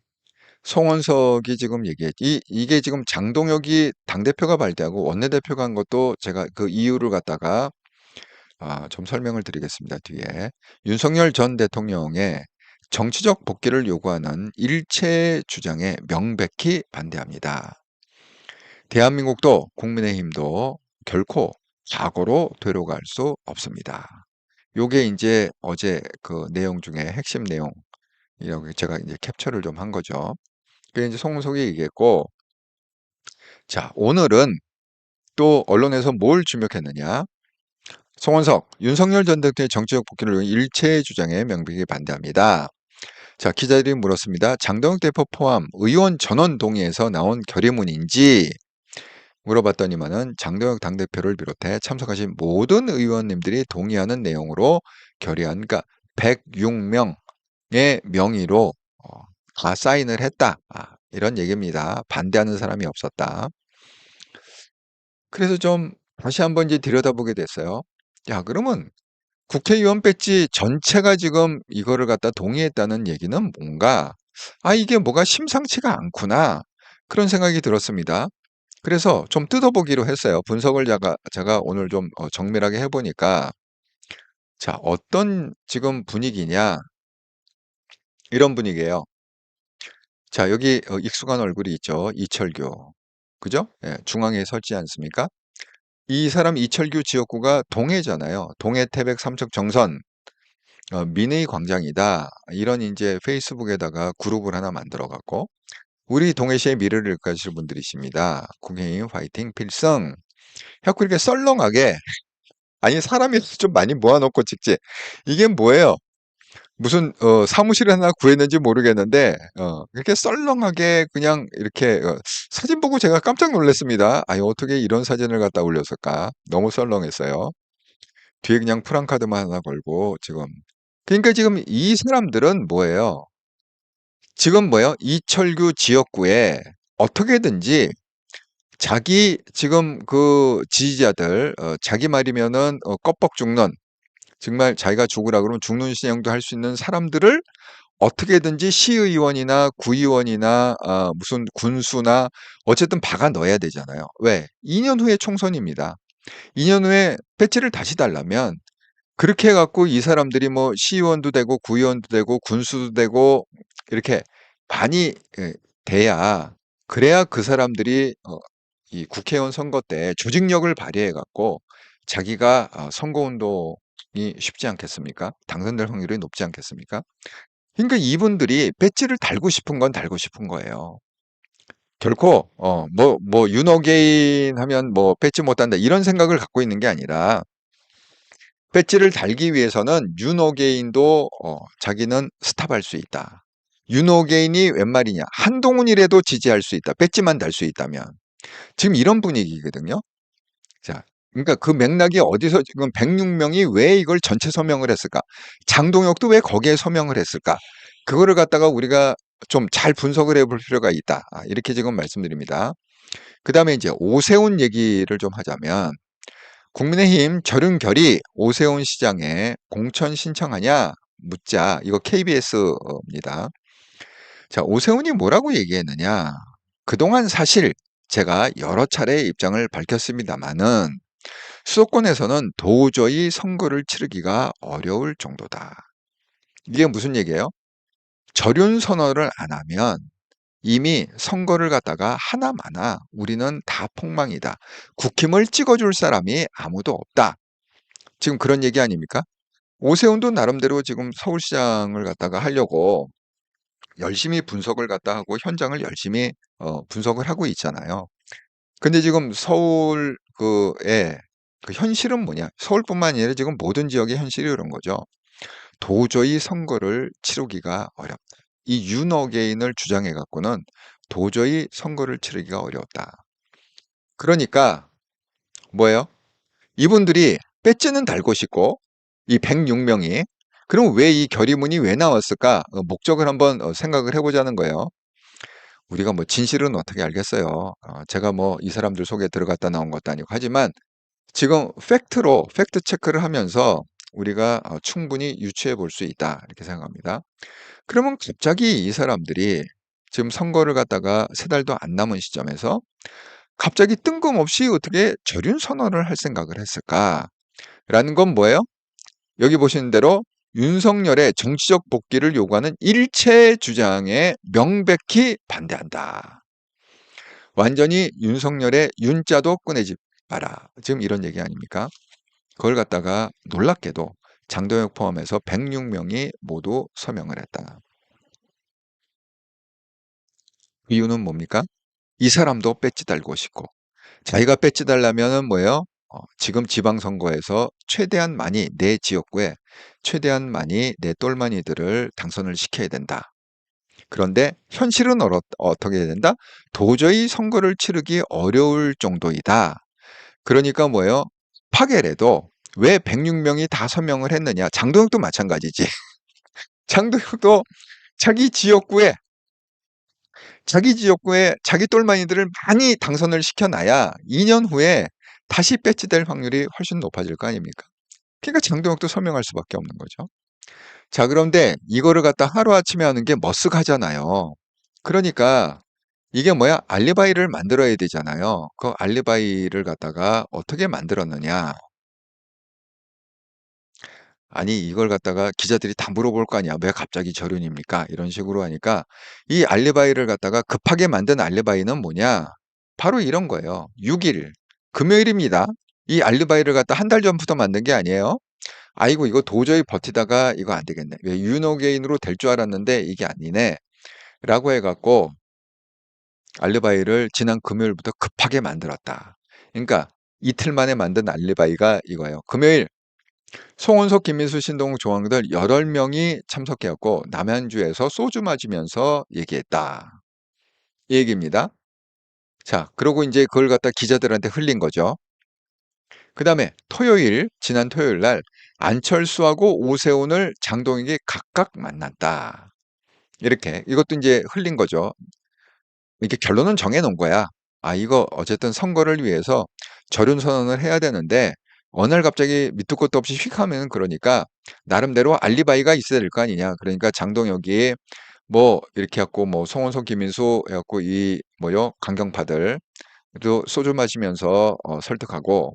송원석이 지금 이게 지금 장동혁이 당대표가 발대하고 원내대표가 한 것도 제가 그 이유를 갖다가 좀 설명을 드리겠습니다. 뒤에 윤석열 전 대통령의 정치적 복귀를 요구하는 일체 주장에 명백히 반대합니다. 대한민국도 국민의힘도 결코 과거로 되돌아갈 수 없습니다. 요게 이제 어제 그 내용 중에 핵심 내용이라고 제가 이제 캡처를 좀 한 거죠. 그게 이제 송은석이 얘기했고, 자, 오늘은 또 언론에서 뭘 주목했느냐? 송원석, 윤석열 전 대통령의 정치적 복귀를 위한 일체의 주장에 명백히 반대합니다. 자, 기자들이 물었습니다. 장동혁 대표 포함 의원 전원 동의에서 나온 결의문인지 물어봤더니만은 장동혁 당대표를 비롯해 참석하신 모든 의원님들이 동의하는 내용으로 결의한, 그러니까 106명의 명의로 다 사인을 했다. 이런 얘기입니다. 반대하는 사람이 없었다. 그래서 좀 다시 한번 이제 들여다보게 됐어요. 야, 그러면 국회의원 배지 전체가 지금 이거를 갖다 동의했다는 얘기는 뭔가, 이게 뭐가 심상치가 않구나. 그런 생각이 들었습니다. 그래서 좀 뜯어보기로 했어요. 분석을 제가 오늘 좀 정밀하게 해보니까, 자, 어떤 지금 분위기냐. 이런 분위기예요. 자, 여기 익숙한 얼굴이 있죠. 이철규. 그죠? 예, 중앙에 서지 않습니까? 이 사람 이철규 지역구가 동해잖아요. 동해 태백 삼척 정선 민의 광장이다. 이런 이제 페이스북에다가 그룹을 하나 만들어 갖고 우리 동해시의 미래를 이끌어가실 분들이십니다. 국민의힘 화이팅 필승. 해갖고 이렇게 썰렁하게 아니 사람이 좀 많이 모아놓고 찍지. 이게 뭐예요? 무슨 사무실 하나 구했는지 모르겠는데 이렇게 썰렁하게 그냥 이렇게 사진 보고 제가 깜짝 놀랐습니다. 아니 어떻게 이런 사진을 갖다 올렸을까? 너무 썰렁했어요. 뒤에 그냥 프랑카드만 하나 걸고 지금. 그러니까 지금 이 사람들은 뭐예요? 지금 뭐예요? 이철규 지역구에 어떻게든지 자기 지금 그 지지자들 자기 말이면은 껍벅 죽는 정말 자기가 죽으라 그러면 죽는 신용도 할 수 있는 사람들을 어떻게든지 시의원이나 구의원이나 무슨 군수나 어쨌든 박아 넣어야 되잖아요. 왜? 2년 후에 총선입니다. 2년 후에 배지를 다시 달라면 그렇게 해갖고 이 사람들이 뭐 시의원도 되고 구의원도 되고 군수도 되고 이렇게 많이 돼야 그래야 그 사람들이 이 국회의원 선거 때 조직력을 발휘해갖고 자기가 선거운동이 쉽지 않겠습니까? 당선될 확률이 높지 않겠습니까? 그러니까 이분들이 배지를 달고 싶은 건 달고 싶은 거예요. 결코 윤호개인 하면 뭐 배지 못 단다 이런 생각을 갖고 있는 게 아니라 배지를 달기 위해서는 윤호개인도 자기는 스탑할 수 있다. 윤호개인이 웬 말이냐? 한동훈이라도 지지할 수 있다. 배지만 달 수 있다면. 지금 이런 분위기거든요. 자, 그러니까 그 맥락이 어디서 지금 106명이 왜 이걸 전체 서명을 했을까? 장동혁도 왜 거기에 서명을 했을까? 그거를 갖다가 우리가 좀 잘 분석을 해볼 필요가 있다. 이렇게 지금 말씀드립니다. 그 다음에 이제 오세훈 얘기를 좀 하자면 국민의힘 절은결의 오세훈 시장에 공천 신청하냐 묻자. 이거 KBS입니다. 자, 오세훈이 뭐라고 얘기했느냐? 그동안 사실 제가 여러 차례 입장을 밝혔습니다마는 수도권에서는 도저히 선거를 치르기가 어려울 정도다. 이게 무슨 얘기예요? 절윤 선언을 안 하면 이미 선거를 갖다가 하나마나 우리는 다 폭망이다. 국힘을 찍어줄 사람이 아무도 없다. 지금 그런 얘기 아닙니까? 오세훈도 나름대로 지금 서울시장을 갖다가 하려고 열심히 분석을 갖다 하고 현장을 열심히 분석을 하고 있잖아요. 근데 지금 서울 그 현실은 뭐냐? 서울뿐만 아니라 지금 모든 지역의 현실이 그런 거죠. 도저히 선거를 치르기가 어렵다. 이 윤어게인을 주장해 갖고는 도저히 선거를 치르기가 어려웠다. 그러니까 뭐예요? 이분들이 배지는 달고 싶고 이 106명이 그럼 왜 이 결의문이 왜 나왔을까? 목적을 한번 생각을 해보자는 거예요. 우리가 뭐 진실은 어떻게 알겠어요? 제가 뭐 이 사람들 속에 들어갔다 나온 것도 아니고 하지만 지금 팩트 체크를 하면서 우리가 충분히 유추해 볼 수 있다 이렇게 생각합니다. 그러면 갑자기 이 사람들이 지금 선거를 갖다가 3달도 안 남은 시점에서 갑자기 뜬금없이 어떻게 절윤 선언을 할 생각을 했을까라는 건 뭐예요? 여기 보시는 대로 윤석열의 정치적 복귀를 요구하는 일체 주장에 명백히 반대한다. 완전히 윤석열의 윤자도 꺼내지 마라. 지금 이런 얘기 아닙니까? 그걸 갖다가 놀랍게도 장동혁 포함해서 106명이 모두 서명을 했다. 이유는 뭡니까? 이 사람도 배지 달고 싶고 자기가 배지 달라면은 뭐예요? 지금 지방선거에서 최대한 많이 내 지역구에 최대한 많이 내 똘마니들을 당선을 시켜야 된다. 그런데 현실은 어떻게 해야 된다? 도저히 선거를 치르기 어려울 정도이다. 그러니까 뭐예요? 파괴래도 왜 106명이 다 서명을 했느냐? 장동혁도 마찬가지지. 장동혁도 자기 지역구에 자기 똘마니들을 많이 당선을 시켜놔야 2년 후에 다시 배치될 확률이 훨씬 높아질 거 아닙니까? 그러니까 장동혁도 서명할 수밖에 없는 거죠. 자, 그런데 이거를 갖다 하루아침에 하는 게 머쓱하잖아요. 그러니까 이게 뭐야? 알리바이를 만들어야 되잖아요. 그 알리바이를 갖다가 어떻게 만들었느냐? 아니, 이걸 갖다가 기자들이 다 물어볼 거 아니야. 왜 갑자기 절윤입니까? 이런 식으로 하니까 이 알리바이를 갖다가 급하게 만든 알리바이는 뭐냐? 바로 이런 거예요. 6일, 금요일입니다. 이 알리바이를 갖다 한 달 전부터 만든 게 아니에요. 아이고, 이거 도저히 버티다가 이거 안 되겠네. 왜 윤호개인으로 될 줄 알았는데 이게 아니네. 라고 해갖고 알리바이를 지난 금요일부터 급하게 만들었다. 그러니까 이틀 만에 만든 알리바이가 이거예요. 금요일 송원석, 김민수, 신동욱, 조항들 8명이 참석해갖고 남양주에서 소주 마시면서 얘기했다. 이 얘기입니다. 자, 그러고 이제 그걸 갖다 기자들한테 흘린 거죠. 그 다음에 지난 토요일 날 안철수하고 오세훈을 장동혁이 각각 만났다. 이렇게 이것도 이제 흘린 거죠. 이렇게 결론은 정해놓은 거야. 아, 이거 어쨌든 선거를 위해서 절윤 선언을 해야 되는데 어느 날 갑자기 밑도 끝도 없이 휙 하면 그러니까 나름대로 알리바이가 있어야 될 거 아니냐. 그러니까 장동혁이 뭐 이렇게 해갖고 뭐 송원석, 김민수 해갖고 이 뭐요 강경파들 또 소주 마시면서 설득하고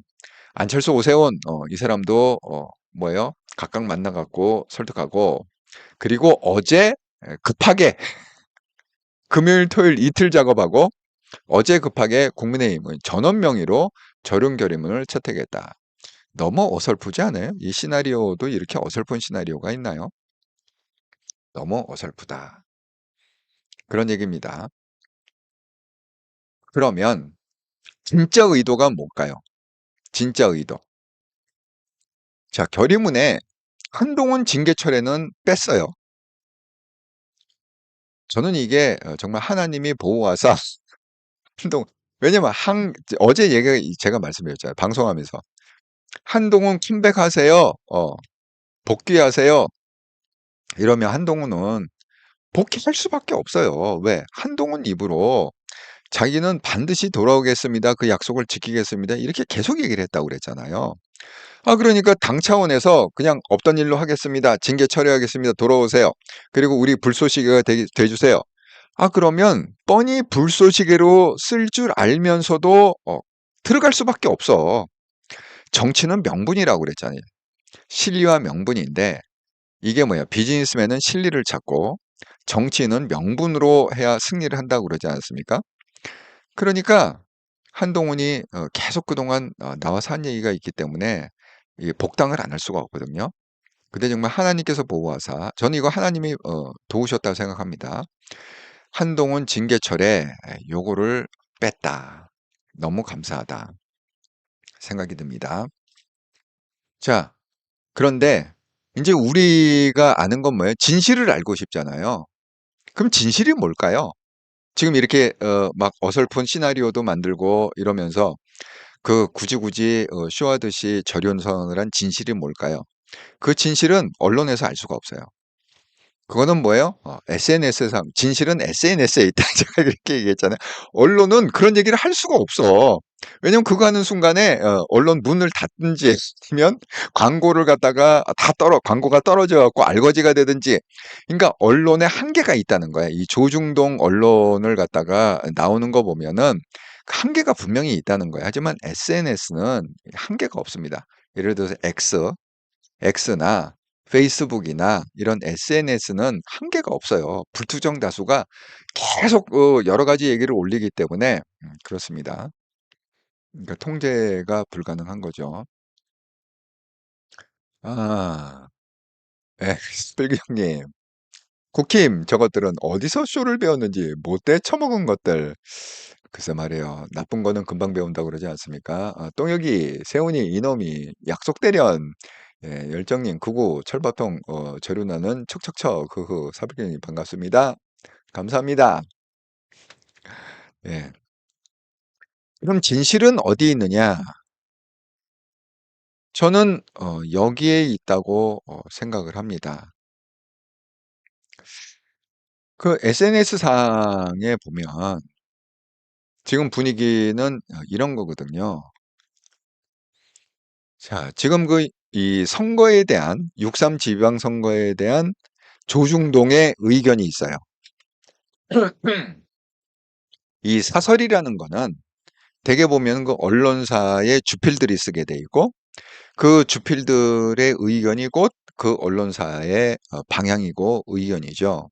안철수, 오세훈 이 사람도 뭐예요 각각 만나갖고 설득하고 그리고 어제 급하게 금요일, 토요일 이틀 작업하고 어제 급하게 국민의힘은 전원 명의로 절윤 결의문을 채택했다. 너무 어설프지 않아요? 이 시나리오도 이렇게 어설픈 시나리오가 있나요? 너무 어설프다. 그런 얘기입니다. 그러면 진짜 의도가 뭘까요? 진짜 의도. 자, 결의문에 한동훈 징계철회는 뺐어요. 저는 이게 정말 하나님이 보호하사 왜냐면 어제 제가 말씀드렸잖아요. 방송하면서 한동훈 컴백하세요. 복귀하세요. 이러면 한동훈은 복귀할 수밖에 없어요. 왜? 한동훈 입으로 자기는 반드시 돌아오겠습니다. 그 약속을 지키겠습니다. 이렇게 계속 얘기를 했다고 그랬잖아요. 그러니까 당 차원에서 그냥 없던 일로 하겠습니다. 징계 처리하겠습니다. 돌아오세요. 그리고 우리 불쏘시개가 돼주세요. 그러면 뻔히 불쏘시개로 쓸 줄 알면서도 들어갈 수밖에 없어. 정치는 명분이라고 그랬잖아요. 실리와 명분인데 이게 뭐야? 비즈니스맨은 실리를 찾고 정치인은 명분으로 해야 승리를 한다고 그러지 않습니까? 그러니까 한동훈이 계속 그동안 나와서 한 얘기가 있기 때문에 이게 복당을 안 할 수가 없거든요. 근데 정말 하나님께서 보호하사 저는 이거 하나님이 도우셨다고 생각합니다. 한동훈 징계철에 요거를 뺐다. 너무 감사하다 생각이 듭니다. 자, 그런데 이제 우리가 아는 건 뭐예요? 진실을 알고 싶잖아요. 그럼 진실이 뭘까요? 지금 이렇게 막 어설픈 시나리오도 만들고 이러면서 굳이 쇼하듯이 절연선을 한 진실이 뭘까요? 그 진실은 언론에서 알 수가 없어요. 그거는 뭐예요? SNS에서 진실은 SNS에 있다. 제가 이렇게 얘기했잖아요. 언론은 그런 얘기를 할 수가 없어. 왜냐면 그거 하는 순간에 언론 문을 닫든지 아니면 광고를 갖다가 광고가 떨어져 갖고 알거지가 되든지. 그러니까 언론에 한계가 있다는 거야. 이 조중동 언론을 갖다가 나오는 거 보면은 그 한계가 분명히 있다는 거야. 하지만 SNS는 한계가 없습니다. 예를 들어서 X나 페이스북이나 이런 SNS는 한계가 없어요. 불특정 다수가 계속 여러 가지 얘기를 올리기 때문에 그렇습니다. 그러니까 통제가 불가능한 거죠. 아, 예, 슬기 형님. 국힘 저것들은 어디서 쇼를 배웠는지 못돼 처먹은 것들. 글쎄 말이에요. 나쁜 거는 금방 배운다고 그러지 않습니까? 똥혁이, 세훈이, 이놈이, 약속대련, 예, 열정님, 구구, 철밥통, 재료나는 척척척, 사부경님 반갑습니다. 감사합니다. 예. 그럼 진실은 어디 있느냐? 저는 여기에 있다고 생각을 합니다. 그 SNS 상에 보면 지금 분위기는 이런 거거든요. 자, 지금 이 선거에 대한 6.3 지방선거에 대한 조중동의 의견이 있어요. 이 사설이라는 거는 대개 보면 그 언론사의 주필들이 쓰게 돼 있고 그 주필들의 의견이 곧 그 언론사의 방향이고 의견이죠.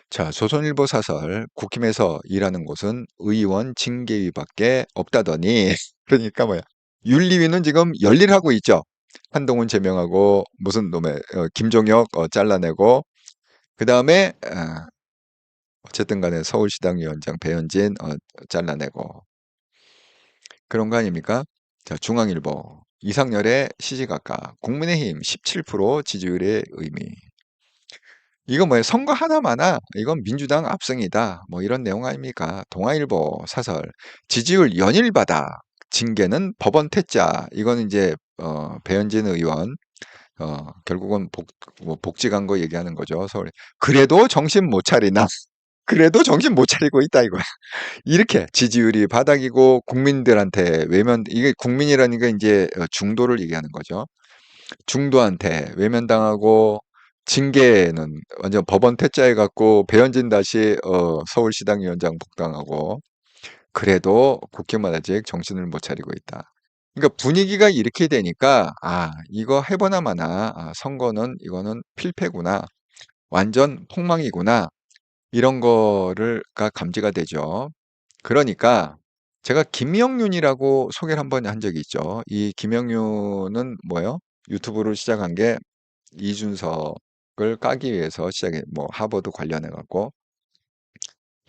자, 조선일보 사설 국힘에서 일하는 곳은 의원 징계위밖에 없다더니 그러니까 뭐야? 윤리위는 지금 열일하고 있죠. 한동훈 제명하고 무슨 놈의 김종혁 잘라내고 그다음에 어쨌든 간에 서울시당 위원장 배현진 잘라내고 그런 거 아닙니까? 자, 중앙일보 이상열의 시시각각 국민의힘 17% 지지율의 의미. 이거 뭐예요? 선거 하나마나 이건 민주당 압승이다. 뭐 이런 내용 아닙니까? 동아일보 사설 지지율 연일바다 징계는 법원 퇴짜. 이거는 이제 배현진 의원 결국은 뭐 복지 광고 얘기하는 거죠. 서울. 그래도 정신 못 차리나? 그래도 정신 못 차리고 있다 이거야. 이렇게 지지율이 바닥이고 국민들한테 이게 국민이라는 게 이제 중도를 얘기하는 거죠. 중도한테 외면당하고 징계는 완전 법원 퇴짜해 갖고 배현진 다시 서울시당 위원장 복당하고 그래도 국회만 아직 정신을 못 차리고 있다. 그러니까 분위기가 이렇게 되니까 이거 해보나 마나 선거는 이거는 필패구나. 완전 폭망이구나. 이런 거가 감지가 되죠. 그러니까 제가 김영윤이라고 소개를 한번 한 적이 있죠. 이 김영윤은 뭐예요? 유튜브를 시작한 게 이준석을 까기 위해서 뭐 하버드 관련해 갖고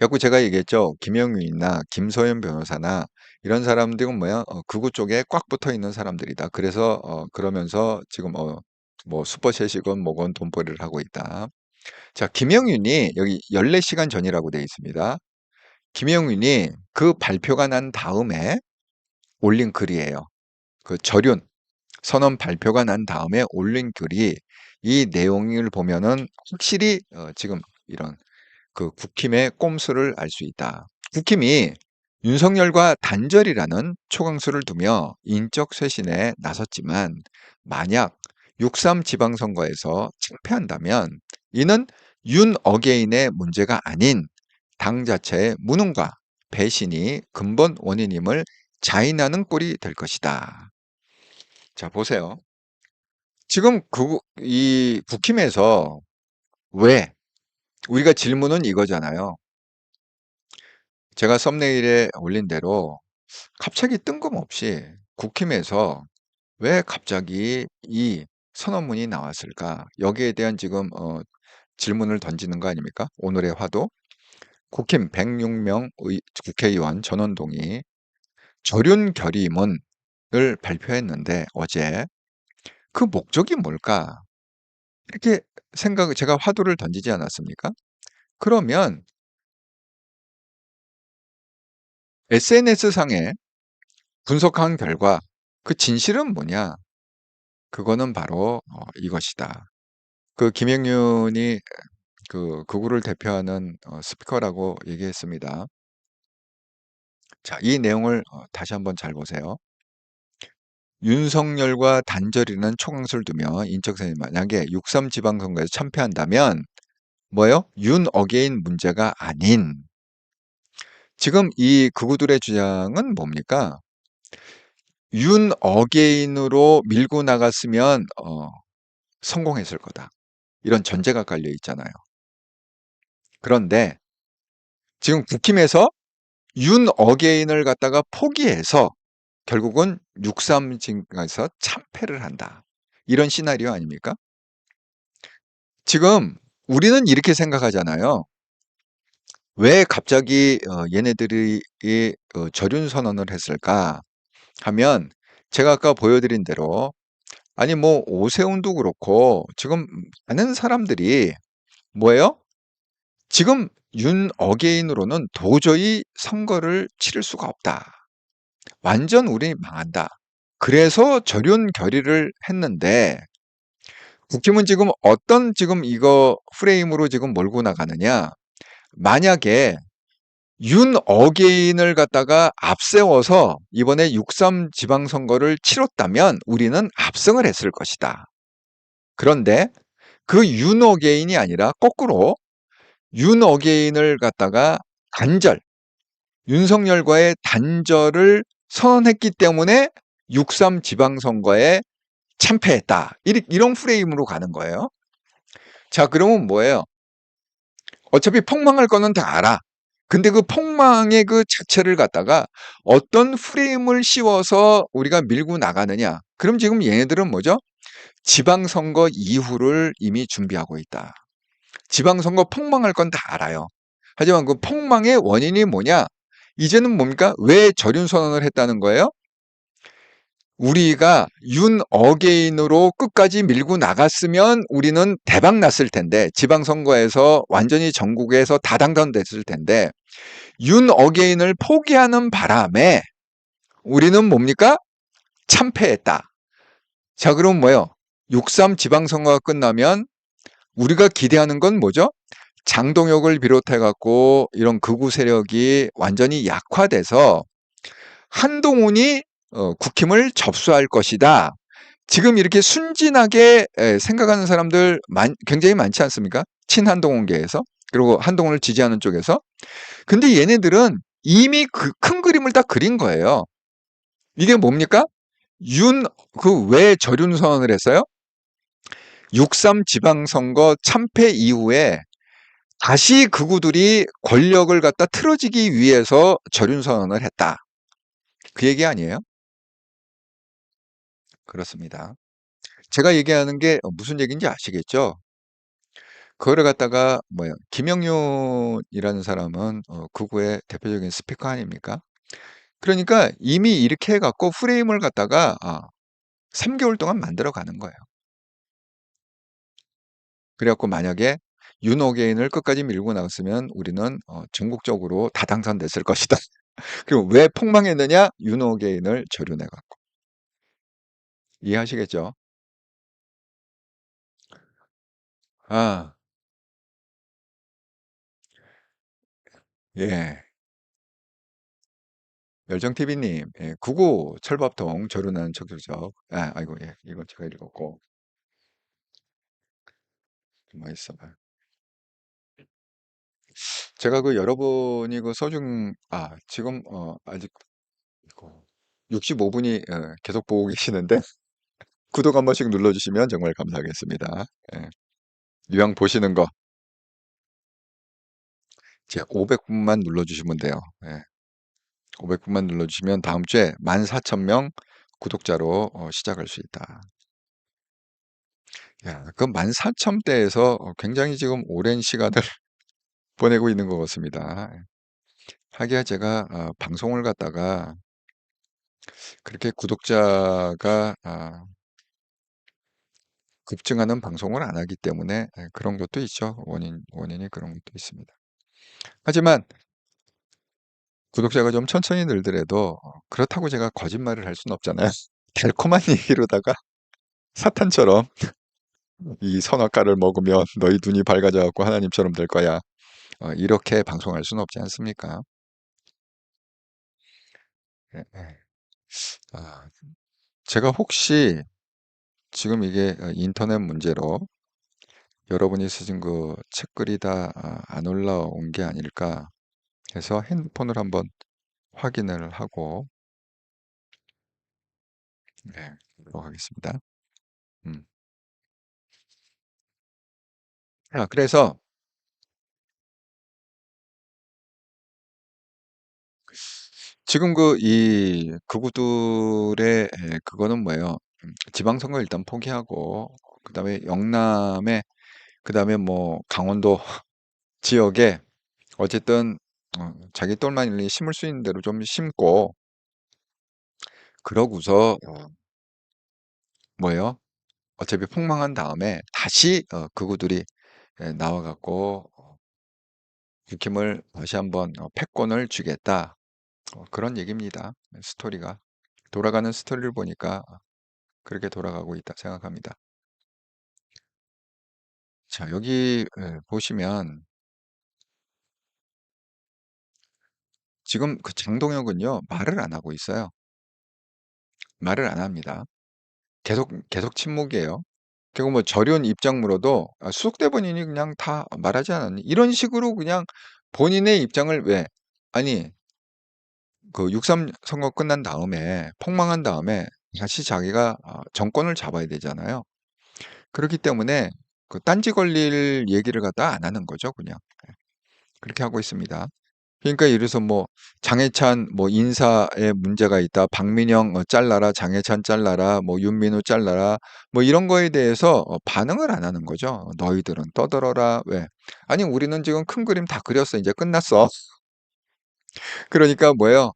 자꾸 제가 얘기했죠. 김영윤이나 김소연 변호사나 이런 사람들은 뭐야? 극우 쪽에 꽉 붙어 있는 사람들이다. 그래서 그러면서 지금 뭐 슈퍼챗이건 뭐건 돈벌이를 하고 있다. 자, 김영윤이 여기 14시간 전이라고 되어 있습니다. 김영윤이 그 발표가 난 다음에 올린 글이에요. 그 절윤 선언 발표가 난 다음에 올린 글이 이 내용을 보면은 확실히 지금 이런 그 국힘의 꼼수를 알 수 있다. 국힘이 윤석열과 단절이라는 초강수를 두며 인적 쇄신에 나섰지만 만약 6.3 지방선거에서 창패한다면 이는 윤 어게인의 문제가 아닌 당 자체의 무능과 배신이 근본 원인임을 자인하는 꼴이 될 것이다. 자, 보세요. 지금 이 국힘에서 왜 우리가 질문은 이거잖아요. 제가 썸네일에 올린 대로 갑자기 뜬금없이 국힘에서 왜 갑자기 이 선언문이 나왔을까? 여기에 대한 지금 질문을 던지는 거 아닙니까? 오늘의 화도 국힘 106명 국회의원 전원동이 절윤 결의문을 발표했는데 어제 그 목적이 뭘까? 이렇게 제가 화두를 던지지 않았습니까? 그러면 SNS상에 분석한 결과 그 진실은 뭐냐? 그거는 바로 이것이다. 그 김영윤이 그 극우를 대표하는 스피커라고 얘기했습니다. 자, 이 내용을 다시 한번 잘 보세요. 윤석열과 단절이라는 초강수를 두며 인적선이 만약에 6.3 지방선거에서 참패한다면 뭐예요? 윤 어게인 문제가 아닌 지금 이 극우들의 주장은 뭡니까? 윤 어게인으로 밀고 나갔으면 성공했을 거다. 이런 전제가 깔려 있잖아요. 그런데 지금 국힘에서 윤 어게인을 갖다가 포기해서 결국은 6.3 지방에서 참패를 한다. 이런 시나리오 아닙니까? 지금 우리는 이렇게 생각하잖아요. 왜 갑자기 얘네들이 절윤 선언을 했을까 하면 제가 아까 보여드린 대로 아니 뭐 오세훈도 그렇고 지금 많은 사람들이 뭐예요? 지금 윤 어게인으로는 도저히 선거를 치를 수가 없다. 완전 우리 망한다. 그래서 절윤 결의를 했는데 국힘은 지금 어떤 지금 이거 프레임으로 지금 몰고 나가느냐? 만약에 윤 어게인을 갖다가 앞세워서 이번에 6.3 지방선거를 치렀다면 우리는 압승을 했을 것이다. 그런데 그 윤 어게인이 아니라 거꾸로 윤 어게인을 갖다가 윤석열과의 단절을 선언했기 때문에 6.3 지방선거에 참패했다. 이런 프레임으로 가는 거예요. 자, 그러면 뭐예요? 어차피 폭망할 거는 다 알아. 근데 그 폭망의 그 자체를 갖다가 어떤 프레임을 씌워서 우리가 밀고 나가느냐. 그럼 지금 얘네들은 뭐죠? 지방선거 이후를 이미 준비하고 있다. 지방선거 폭망할 건 다 알아요. 하지만 그 폭망의 원인이 뭐냐? 이제는 뭡니까? 왜 절윤선언을 했다는 거예요? 우리가 윤 어게인으로 끝까지 밀고 나갔으면 우리는 대박 났을 텐데 지방선거에서 완전히 전국에서 다당선됐을 텐데 윤 어게인을 포기하는 바람에 우리는 뭡니까? 참패했다. 자, 그럼 뭐예요? 6.3 지방선거가 끝나면 우리가 기대하는 건 뭐죠? 장동혁을 비롯해 갖고 이런 극우 세력이 완전히 약화돼서 한동훈이 국힘을 접수할 것이다. 지금 이렇게 순진하게 생각하는 사람들 굉장히 많지 않습니까? 친한동훈계에서. 그리고 한동훈을 지지하는 쪽에서. 근데 얘네들은 이미 그 큰 그림을 다 그린 거예요. 이게 뭡니까? 왜 절윤 선언을 했어요? 6.3 지방선거 참패 이후에 다시 극우들이 권력을 갖다 틀어지기 위해서 절윤 선언을 했다. 그 얘기 아니에요? 그렇습니다. 제가 얘기하는 게 무슨 얘기인지 아시겠죠? 그거를 갖다가 뭐야 김영윤이라는 사람은 극우의 대표적인 스피커 아닙니까? 그러니까 이미 이렇게 해갖고 프레임을 갖다가 3개월 동안 만들어 가는 거예요. 그래갖고 만약에 윤호개인을 끝까지 밀고 나갔으면 우리는 전국적으로 다 당선됐을 것이다. 그리고 왜 폭망했느냐? 윤호개인을 절윤해갖고. 이해하시겠죠? 아, 예. 열정TV님, 예, 구구 철밥통 절윤하는 척척척. 아이고, 예, 이건 제가 읽었고. 좀 있어봐. 제가 그 여러분이 그 지금 아직 65분이 계속 보고 계시는데 구독 한 번씩 눌러주시면 정말 감사하겠습니다. 예. 이왕 보시는 거 제 500분만 눌러주시면 돼요. 예. 500분만 눌러주시면 다음 주에 14,000명 구독자로 시작할 수 있다. 야, 그 14,000대에서 굉장히 지금 오랜 시간을 보내고 있는 것 같습니다. 하기야 제가 방송을 갖다가 그렇게 구독자가 급증하는 방송을 안 하기 때문에 그런 것도 있죠. 원인이 그런 것도 있습니다. 하지만 구독자가 좀 천천히 늘더라도 그렇다고 제가 거짓말을 할 수는 없잖아요. 달콤한 얘기로다가 사탄처럼 이 선악과를 먹으면 너희 눈이 밝아져 갖고 하나님처럼 될 거야. 이렇게 방송할 수는 없지 않습니까? 예, 예. 아, 제가 혹시 지금 이게 인터넷 문제로 여러분이 쓰신 그 책글이 다 안 올라온 게 아닐까 해서 핸드폰을 한번 확인을 하고 네, 보도록 하겠습니다. 음. 그래서 지금 극우들의 그거는 뭐예요? 지방선거 일단 포기하고 그다음에 영남에 그다음에 뭐 강원도 지역에 어쨌든 자기 똘마니 심을 수 있는 대로 좀 심고 그러고서 뭐예요? 어차피 폭망한 다음에 다시 극우들이 나와 갖고 국힘을 다시 한번 패권을 주겠다. 그런 얘기입니다. 스토리가. 돌아가는 스토리를 보니까 그렇게 돌아가고 있다 생각합니다. 자, 여기 보시면 지금 그 장동혁은요, 말을 안 하고 있어요. 말을 안 합니다. 계속 침묵이에요. 결국 뭐 저련 입장물어도 수석대 본인이 그냥 다 말하지 않았니? 이런 식으로 그냥 본인의 입장을 왜? 아니, 그 6.3 선거 끝난 다음에, 폭망한 다음에 다시 자기가 정권을 잡아야 되잖아요. 그렇기 때문에 그 딴지 걸릴 얘기를 갖다 안 하는 거죠, 그냥. 예, 그렇게 하고 있습니다. 그러니까 이래서 뭐 장해찬 뭐 인사에 문제가 있다. 박민영 잘라라, 장해찬 잘라라, 뭐 윤민우 잘라라, 뭐 이런 거에 대해서 반응을 안 하는 거죠. 너희들은 떠들어라. 왜? 아니 우리는 지금 큰 그림 다 그렸어. 이제 끝났어. 그러니까 뭐예요?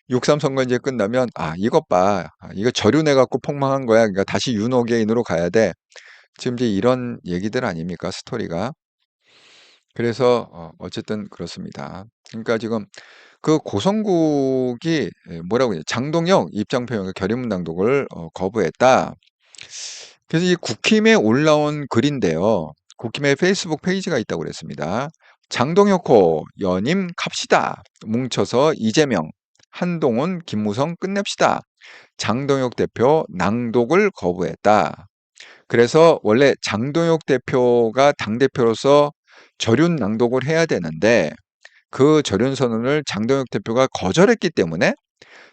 6.3 선거 이제 끝나면 이것 봐. 이거 저륜해 갖고 폭망한 거야. 그러니까 다시 윤호개인으로 가야 돼. 지금 이제 이런 얘기들 아닙니까? 스토리가. 그래서 어쨌든 그렇습니다. 그러니까 지금 그 고성국이 뭐라고 해요? 장동혁 입장 표명의 결의문 낭독을 거부했다. 그래서 이 국힘에 올라온 글인데요. 국힘의 페이스북 페이지가 있다고 그랬습니다. 장동혁호 연임 갑시다. 뭉쳐서 이재명, 한동훈, 김무성 끝냅시다. 장동혁 대표 낭독을 거부했다. 그래서 원래 장동혁 대표가 당대표로서 절윤 낭독을 해야 되는데 그 절윤 선언을 장동혁 대표가 거절했기 때문에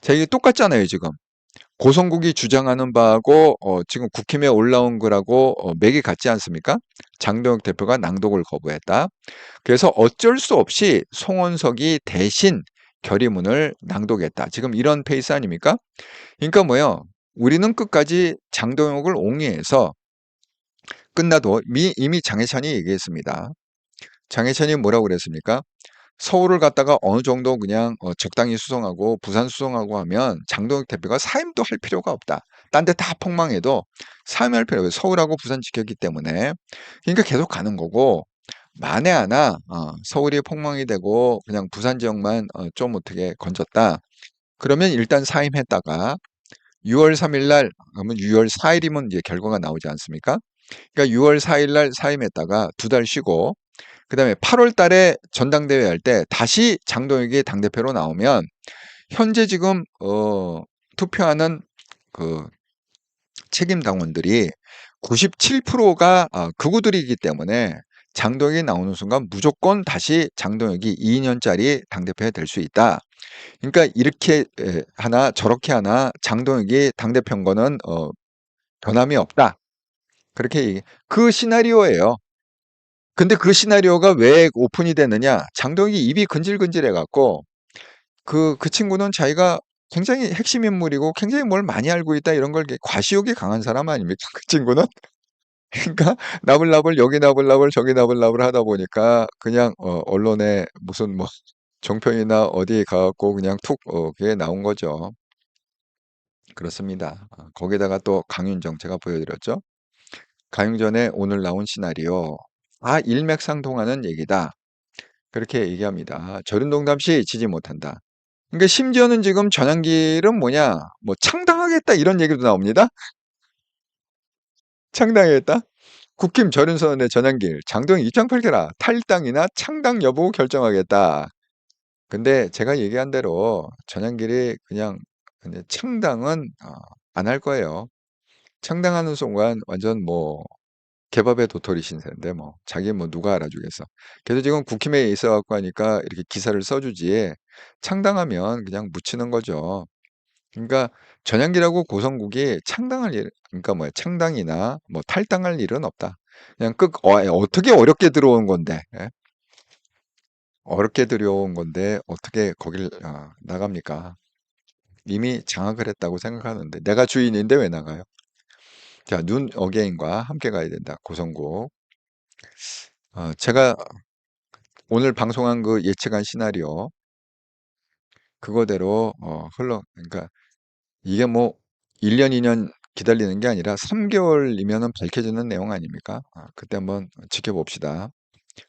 자, 이게 똑같잖아요, 지금. 고성국이 주장하는 바하고 지금 국힘에 올라온 거라고 맥이 같지 않습니까? 장동혁 대표가 낭독을 거부했다. 그래서 어쩔 수 없이 송원석이 대신 결의문을 낭독했다. 지금 이런 페이스 아닙니까? 그러니까 뭐예요? 우리는 끝까지 장동혁을 옹이해서 끝나도 이미 장해찬이 얘기했습니다. 장해찬이 뭐라고 그랬습니까? 서울을 갖다가 어느 정도 그냥 적당히 수성하고 부산 수성하고 하면 장동혁 대표가 사임도 할 필요가 없다. 딴 데 다 폭망해도 사임할 필요가 없어요. 서울하고 부산 지켰기 때문에. 그러니까 계속 가는 거고 만에 하나 서울이 폭망이 되고 그냥 부산 지역만 좀 어떻게 건졌다. 그러면 일단 사임했다가 6월 3일 날 그러면 6월 4일이면 이제 결과가 나오지 않습니까? 그러니까 6월 4일 날 사임했다가 2달 쉬고 그다음에 8월 달에 전당대회 할 때 다시 장동혁이 당대표로 나오면 현재 지금 투표하는 그 책임 당원들이 97%가 극우들이기 때문에 장동혁이 나오는 순간 무조건 다시 장동혁이 2년짜리 당대표가 될 수 있다. 그러니까 이렇게 하나 저렇게 하나 장동혁이 당대표인 거는 변함이 없다. 그렇게 그 시나리오예요. 근데 그 시나리오가 왜 오픈이 되느냐? 장동혁이 입이 근질근질해 갖고 그 친구는 자기가 굉장히 핵심 인물이고 굉장히 뭘 많이 알고 있다 이런 걸 과시욕이 강한 사람 아닙니까? 그 친구는? 그러니까 나불나불 여기 나불나불 저기 나불나불 하다 보니까 그냥 언론에 무슨 뭐 종편이나 어디에 가갖고 그냥 툭 그게 나온 거죠. 그렇습니다. 거기다가 또 강윤정 제가 보여드렸죠. 가용전에 오늘 나온 시나리오 일맥상통하는 얘기다. 그렇게 얘기합니다. 전운동담 시 지지 못한다. 그러니까 심지어는 지금 전환길은 뭐냐 뭐 창당하겠다 이런 얘기도 나옵니다. 창당하겠다. 국힘 전윤선의 전환길 장동혁 입장 밝혀라. 탈당이나 창당 여부 결정하겠다. 근데 제가 얘기한 대로 전환길이 그냥 근데 창당은 안 할 거예요. 창당하는 순간 완전 뭐 개밥의 도토리 신세인데 뭐 자기 뭐 누가 알아주겠어. 그래도 지금 국힘에 있어 갖고 하니까 이렇게 기사를 써주지 창당하면 그냥 묻히는 거죠. 그러니까 전향기라고 고성국이 창당할 일, 그러니까 뭐야 창당이나 뭐 탈당할 일은 없다. 그냥 어떻게 어렵게 들어온 건데, 예? 어렵게 들어온 건데 어떻게 거길 나갑니까? 이미 장악을 했다고 생각하는데 내가 주인인데 왜 나가요? 자, 눈 어게인과 함께 가야 된다. 고성국. 제가 오늘 방송한 그 예측한 시나리오 그거대로 그러니까 이게 뭐 1년, 2년 기다리는 게 아니라 3개월이면은 밝혀지는 내용 아닙니까? 그때 한번 지켜봅시다.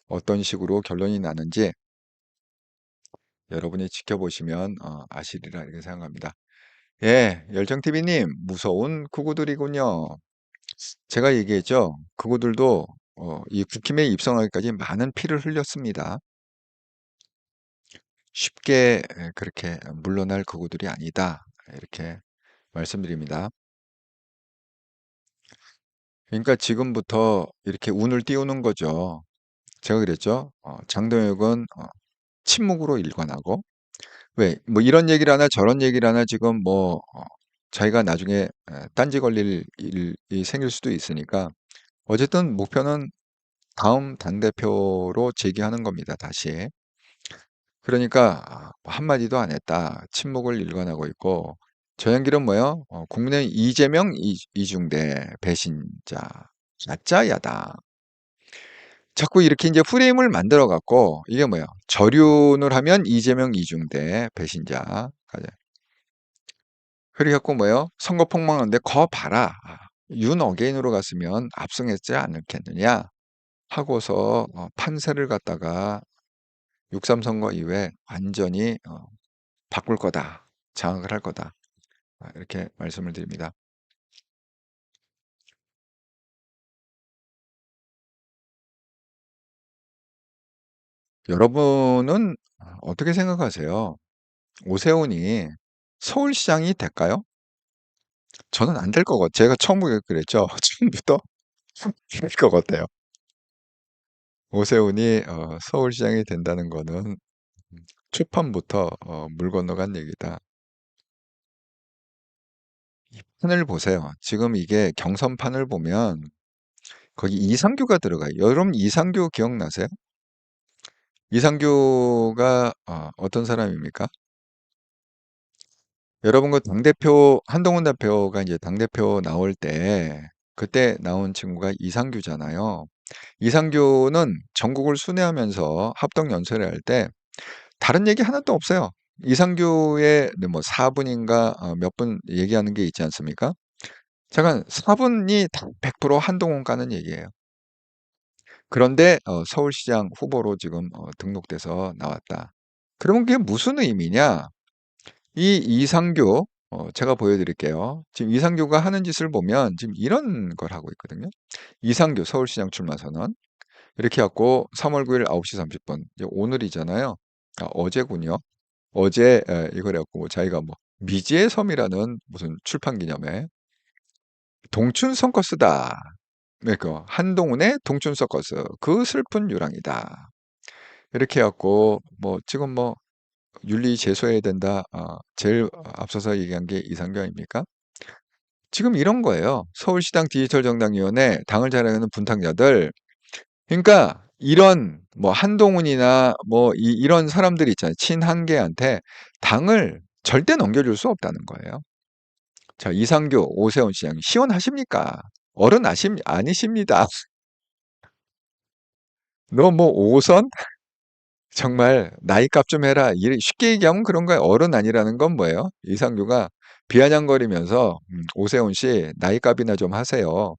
어떤 식으로 결론이 나는지 여러분이 지켜보시면 아시리라 이렇게 생각합니다. 예, 열정TV님 무서운 극우들이군요. 제가 얘기했죠. 극우들도 이 국힘에 입성하기까지 많은 피를 흘렸습니다. 쉽게 그렇게 물러날 극우들이 아니다. 이렇게 말씀드립니다. 그러니까 지금부터 이렇게 운을 띄우는 거죠. 제가 그랬죠. 장동혁은 침묵으로 일관하고 왜 뭐 이런 얘기를 하나 저런 얘기를 하나 지금 뭐 자기가 나중에 딴지 걸릴 일이 생길 수도 있으니까 어쨌든 목표는 다음 당대표로 재기하는 겁니다. 다시. 그러니까 한마디도 안 했다. 침묵을 일관하고 있고 전향길은 뭐요? 국민의 이재명 이중대 배신자 가짜 야당. 자꾸 이렇게 이제 프레임을 만들어 갖고 이게 뭐야? 절윤을 하면 이재명 이중대 배신자. 그래 갖고 뭐요? 선거 폭망하는데 거 봐라. 윤 어게인으로 갔으면 압승했지 않겠느냐 하고서 판세를 갖다가 6.3 선거 이후에 완전히 바꿀 거다. 장악을 할 거다. 이렇게 말씀을 드립니다. 여러분은 어떻게 생각하세요? 오세훈이 서울시장이 될까요? 저는 안 될 것 같아요. 제가 처음에 그랬죠. 처음부터 될 것 같아요. 오세훈이 서울시장이 된다는 거는 초판부터 물 건너간 얘기다. 이 판을 보세요. 지금 이게 경선판을 보면 거기 이상규가 들어가요. 여러분 이상규 기억나세요? 이상규가 어떤 사람입니까? 여러분 그 당대표 한동훈 대표가 이제 당대표 나올 때 그때 나온 친구가 이상규잖아요. 이상규는 전국을 순회하면서 합동 연설을 할 때 다른 얘기 하나도 없어요. 이상규의 뭐 4분인가 몇 분 얘기하는 게 있지 않습니까? 잠깐 4분이 다 100% 한동훈 가는 얘기예요. 그런데 서울시장 후보로 지금 등록돼서 나왔다. 그러면 그게 무슨 의미냐? 이 이상규 제가 보여드릴게요. 지금 이상규가 하는 짓을 보면 지금 이런 걸 하고 있거든요. 이상규 서울시장 출마 선언 이렇게 갖고 3월 9일 9시 30분 이제 오늘이잖아요. 어제군요. 어제 이걸 해갖고 자기가 뭐 미지의 섬이라는 무슨 출판 기념회 동춘 선커스다. 네, 그 한동훈의 동춘 서커스 그 슬픈 유랑이다. 이렇게 해갖고 뭐 지금 뭐 윤리 제소해야 된다. 제일 앞서서 얘기한 게 이상규 아닙니까? 지금 이런 거예요. 서울시당 디지털정당위원회 당을 자랑하는 분탕자들. 그러니까 이런 뭐 한동훈이나 뭐 이런 사람들 있잖아요. 친한계한테 당을 절대 넘겨줄 수 없다는 거예요. 자, 이상규, 오세훈 시장 시원하십니까? 어른 아니십니다. 너 뭐 5선? 정말 나이값 좀 해라. 쉽게 얘기하면 그런 거예요. 어른 아니라는 건 뭐예요? 이상규가 비아냥거리면서 오세훈 씨 나이값이나 좀 하세요.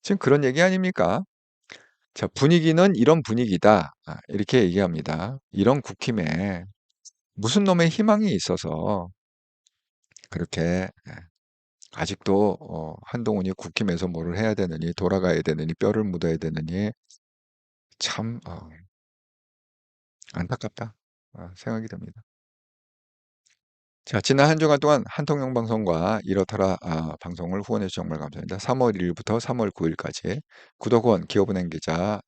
지금 그런 얘기 아닙니까? 자, 분위기는 이런 분위기다. 이렇게 얘기합니다. 이런 국힘에 무슨 놈의 희망이 있어서 그렇게 아직도 한동훈이 국힘에서 뭐를 해야 되느니 돌아가야 되느니 뼈를 묻어야 되느니 참 안타깝다 생각이 듭니다. 자, 지난 한 주간 동안 한통영 방송과 이렇더라 방송을 후원해 주셔서 정말 감사합니다. 3월 1일부터 3월 9일까지 구독 후원, 기업은행 계좌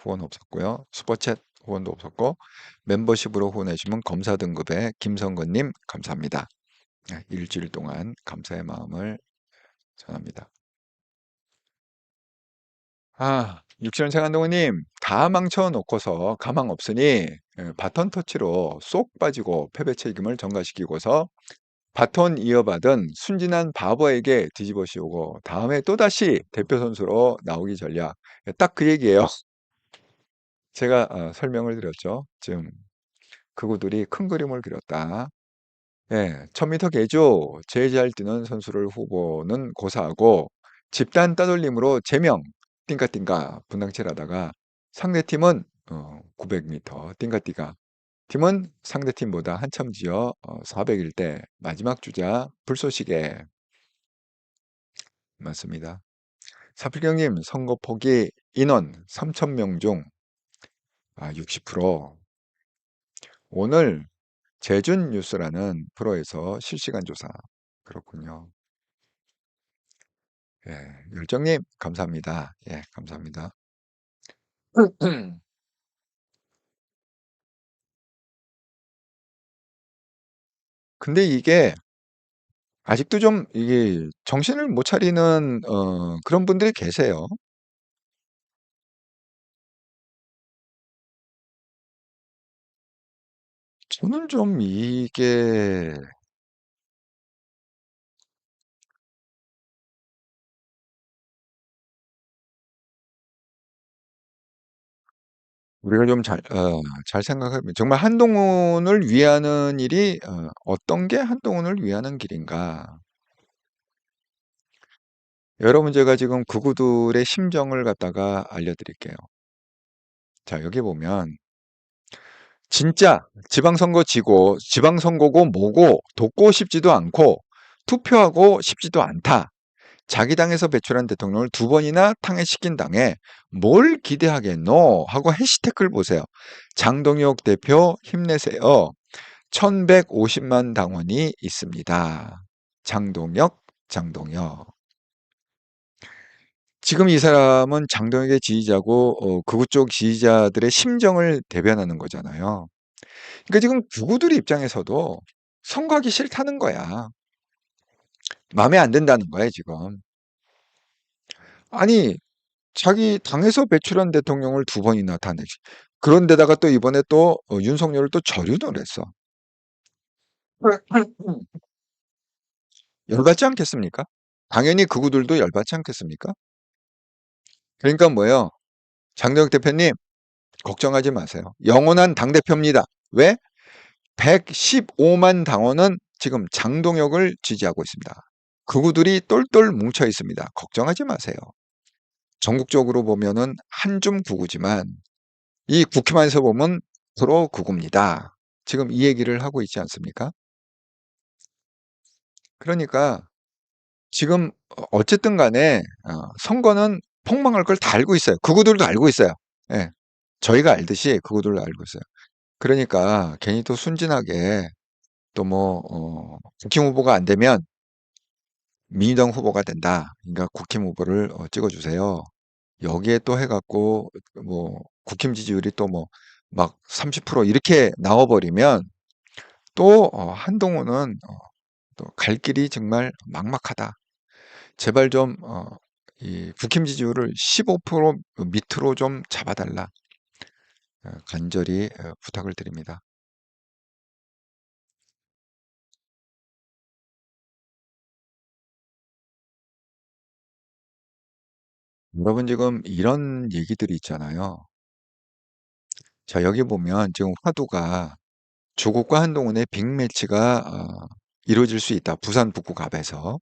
후원 없었고요. 슈퍼챗 후원도 없었고 멤버십으로 후원해 주시면 검사 등급의 김성근님 감사합니다. 일주일 동안 감사의 마음을 전합니다. 육신원생 한동훈님 다 망쳐놓고서 가망 없으니 바톤 터치로 쏙 빠지고 패배 책임을 전가시키고서 바톤 이어받은 순진한 바보에게 뒤집어 씌우고 다음에 또다시 대표 선수로 나오기 전략. 딱 그 얘기예요. 제가 설명을 드렸죠. 지금 그구들이 큰 그림을 그렸다. 예, 1000m 계주 제일 잘 뛰는 선수를 후보는 고사하고 집단 따돌림으로 제명 띵까띵까 분당칠 하다가 상대팀은 900m 띵까띵까 팀은 상대팀보다 한참 지어 400일 때 마지막 주자 불쏘시개 맞습니다. 사필경님 선거 포기 인원 3,000명 중 60%. 오늘 제준 뉴스라는 프로에서 실시간 조사. 그렇군요. 예, 열정님 감사합니다. 예, 감사합니다. 근데 이게 아직도 좀 이게 정신을 못 차리는 그런 분들이 계세요. 저는 좀 이게 우리가 좀 잘 생각하면 정말 한동훈을 위하는 일이 어떤 게 한동훈을 위하는 길인가? 여러분 제가 지금 그구들의 심정을 갖다가 알려드릴게요. 자, 여기 보면 진짜 지방선거 지고 지방선거고 뭐고 돕고 싶지도 않고 투표하고 싶지도 않다. 자기 당에서 배출한 대통령을 두 번이나 탄핵시킨 당에 뭘 기대하겠노? 하고 해시태그를 보세요. 장동혁 대표 힘내세요. 1150만 당원이 있습니다. 장동혁. 지금 이 사람은 장동혁의 지지자고 극우 쪽 지지자들의 심정을 대변하는 거잖아요. 그러니까 지금 극우들 입장에서도 선거하기 싫다는 거야. 마음에 안 든다는 거야, 지금. 아니, 자기 당에서 배출한 대통령을 두 번이나 탄핵. 그런데다가 또 이번에 또 윤석열을 또 절유를 했어. 열받지 않겠습니까? 당연히 극우들도 열받지 않겠습니까? 그러니까 뭐예요? 장동혁 대표님, 걱정하지 마세요. 영원한 당대표입니다. 왜? 115만 당원은 지금 장동혁을 지지하고 있습니다. 극우들이 똘똘 뭉쳐 있습니다. 걱정하지 마세요. 전국적으로 보면은 한줌 극우지만 이 국회만에서 보면 프로 극우입니다. 지금 이 얘기를 하고 있지 않습니까? 그러니까 지금 어쨌든 간에 선거는 폭망할 걸 다 알고 있어요. 극우들도 알고 있어요. 예, 저희가 알듯이 극우들도 알고 있어요. 그러니까 괜히 또 순진하게 또 뭐 국힘 후보가 안 되면 민주당 후보가 된다. 그러니까 국힘 후보를 찍어주세요. 여기에 또 해갖고 뭐 국힘 지지율이 또 뭐 막 30% 이렇게 나와버리면 또 한동훈은 또 갈 길이 정말 막막하다. 제발 좀 이 국힘 지지율을 15% 밑으로 좀 잡아달라. 간절히 부탁을 드립니다. 여러분 지금 이런 얘기들이 있잖아요. 자, 여기 보면 지금 화두가 조국과 한동훈의 빅매치가 이루어질 수 있다. 부산 북구갑에서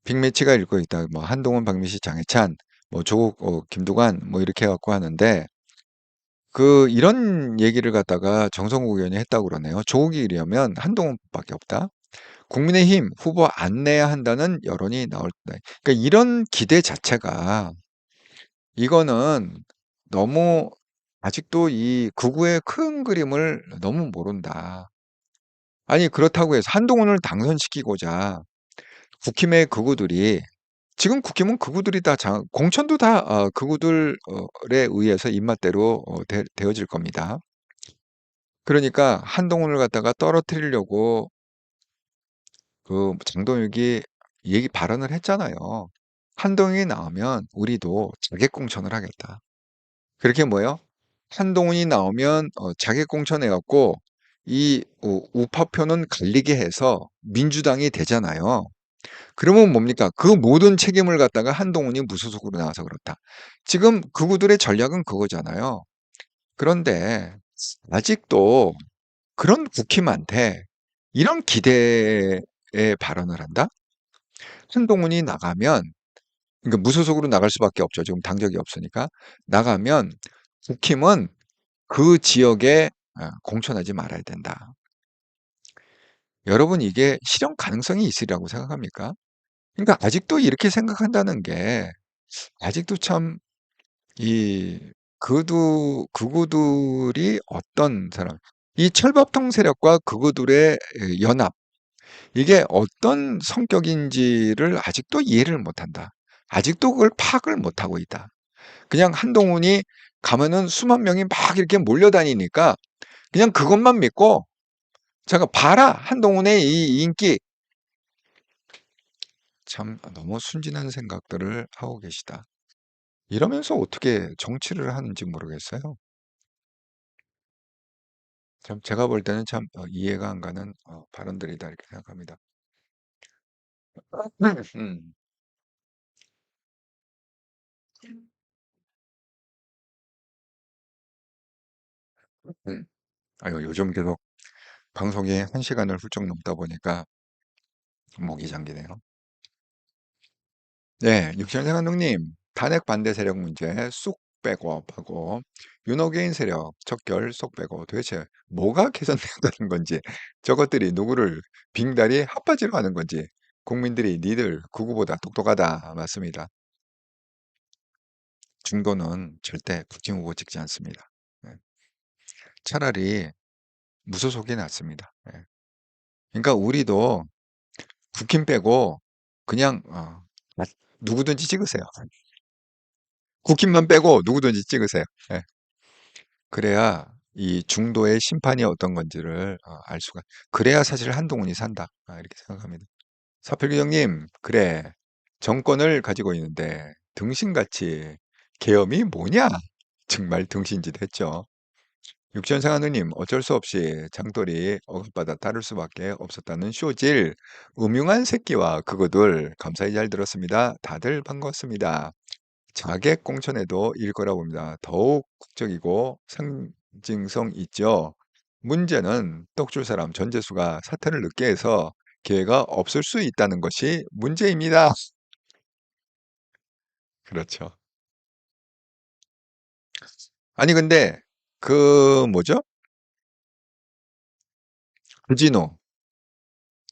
빅매치가 일고 있다. 뭐 한동훈, 박민식, 장해찬, 뭐 조국, 김두관 뭐 이렇게 해갖고 하는데 그 이런 얘기를 갖다가 정성국 의원이 했다고 그러네요. 조국이 이려면 한동훈밖에 없다. 국민의힘 후보 안 내야 한다는 여론이 나올 때. 그러니까 이런 기대 자체가 이거는 너무 아직도 이 극우의 큰 그림을 너무 모른다. 아니, 그렇다고 해서 한동훈을 당선시키고자 국힘의 극우들이 지금 국힘은 극우들이 다 공천도 다 극우들에 의해서 입맛대로 되어질 겁니다. 그러니까 한동훈을 갖다가 떨어뜨리려고 그 장동혁이 얘기 발언을 했잖아요. 한동훈이 나오면 우리도 자객 공천을 하겠다. 그렇게 뭐요? 한동훈이 나오면 자객 공천해갖고 이 우파표는 갈리게 해서 민주당이 되잖아요. 그러면 뭡니까? 그 모든 책임을 갖다가 한동훈이 무소속으로 나와서 그렇다. 지금 그구들의 전략은 그거잖아요. 그런데 아직도 그런 국힘한테 이런 기대에 발언을 한다? 한동훈이 나가면, 그러니까 무소속으로 나갈 수밖에 없죠. 지금 당적이 없으니까. 나가면 국힘은 그 지역에 공천하지 말아야 된다. 여러분, 이게 실현 가능성이 있으리라고 생각합니까? 그러니까 아직도 이렇게 생각한다는 게 아직도 참 이 극우들이 어떤 사람, 이 철밥통 세력과 극우들의 연합, 이게 어떤 성격인지를 아직도 이해를 못한다. 아직도 그걸 파악을 못하고 있다. 그냥 한동훈이 가면은 수만 명이 막 이렇게 몰려다니니까 그냥 그것만 믿고 제가 봐라 한동훈의 이 인기 참 너무 순진한 생각들을 하고 계시다. 이러면서 어떻게 정치를 하는지 모르겠어요. 참 제가 볼 때는 참 이해가 안 가는 발언들이다 이렇게 생각합니다. 음, 음. 아유, 요즘 계속 방송이 1시간을 훌쩍 넘다 보니까 목이 잠기네요. 네, 육천생 감독님, 탄핵 반대 세력 문제 쑥 백업하고 윤호개인 세력 척결 쏙 빼고 도대체 뭐가 개선된다는 건지 저것들이 누구를 빙다리 핫바지로 하는 건지 국민들이 니들 구구보다 똑똑하다 맞습니다. 중도는 절대 국힘 후보 찍지 않습니다. 네, 차라리 무소속이 낫습니다. 네. 그러니까 우리도 국힘 빼고 그냥 누구든지 찍으세요. 국힘만 빼고 누구든지 찍으세요. 예. 그래야 이 중도의 심판이 어떤 건지를 알 수가. 그래야 사실 한동훈이 산다. 이렇게 생각합니다. 사필규정님, 그래. 정권을 가지고 있는데 등신같이 계엄이 뭐냐? 정말 등신짓 했죠. 육전생하느님, 어쩔 수 없이 장돌이 억압받아 따를 수밖에 없었다는 쇼질. 음흉한 새끼와 그거들 감사히 잘 들었습니다. 다들 반갑습니다. 자객 공천에도 일 거라 봅니다. 더욱 국적이고 상징성 있죠. 문제는 떡줄 사람 전재수가 사퇴를 늦게 해서 기회가 없을 수 있다는 것이 문제입니다. 그렇죠. 아니 근데 그 뭐죠? 주진우.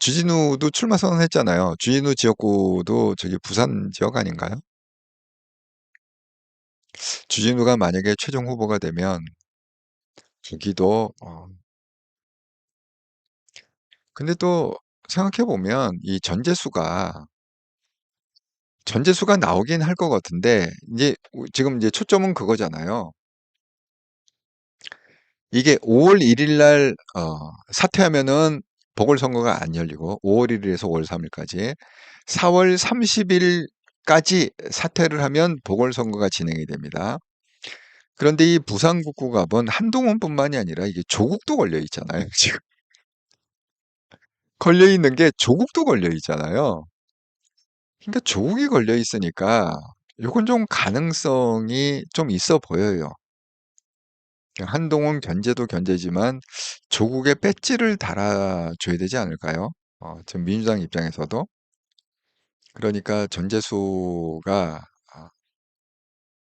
주진우도 출마 선언했잖아요. 주진우 지역구도 저기 부산 지역 아닌가요? 주진우가 만약에 최종 후보가 되면 거기도 근데 또 생각해 보면 이 전재수가 전재수가 나오긴 할 것 같은데, 지금 이제 초점은 그거잖아요. 이게 5월 1일 날, 사퇴하면은 보궐선거가 안 열리고, 5월 1일에서 5월 3일까지, 4월 30일까지 사퇴를 하면 보궐선거가 진행이 됩니다. 그런데 이 부산국구갑은 한동훈뿐만이 아니라 이게 조국도 걸려 있잖아요. 지금 걸려 있는 게 조국도 걸려 있잖아요. 그러니까 조국이 걸려 있으니까 요건 좀 가능성이 좀 있어 보여요. 한동훈 견제도 견제지만 조국의 배지를 달아줘야 되지 않을까요? 지금 민주당 입장에서도. 그러니까 전재수가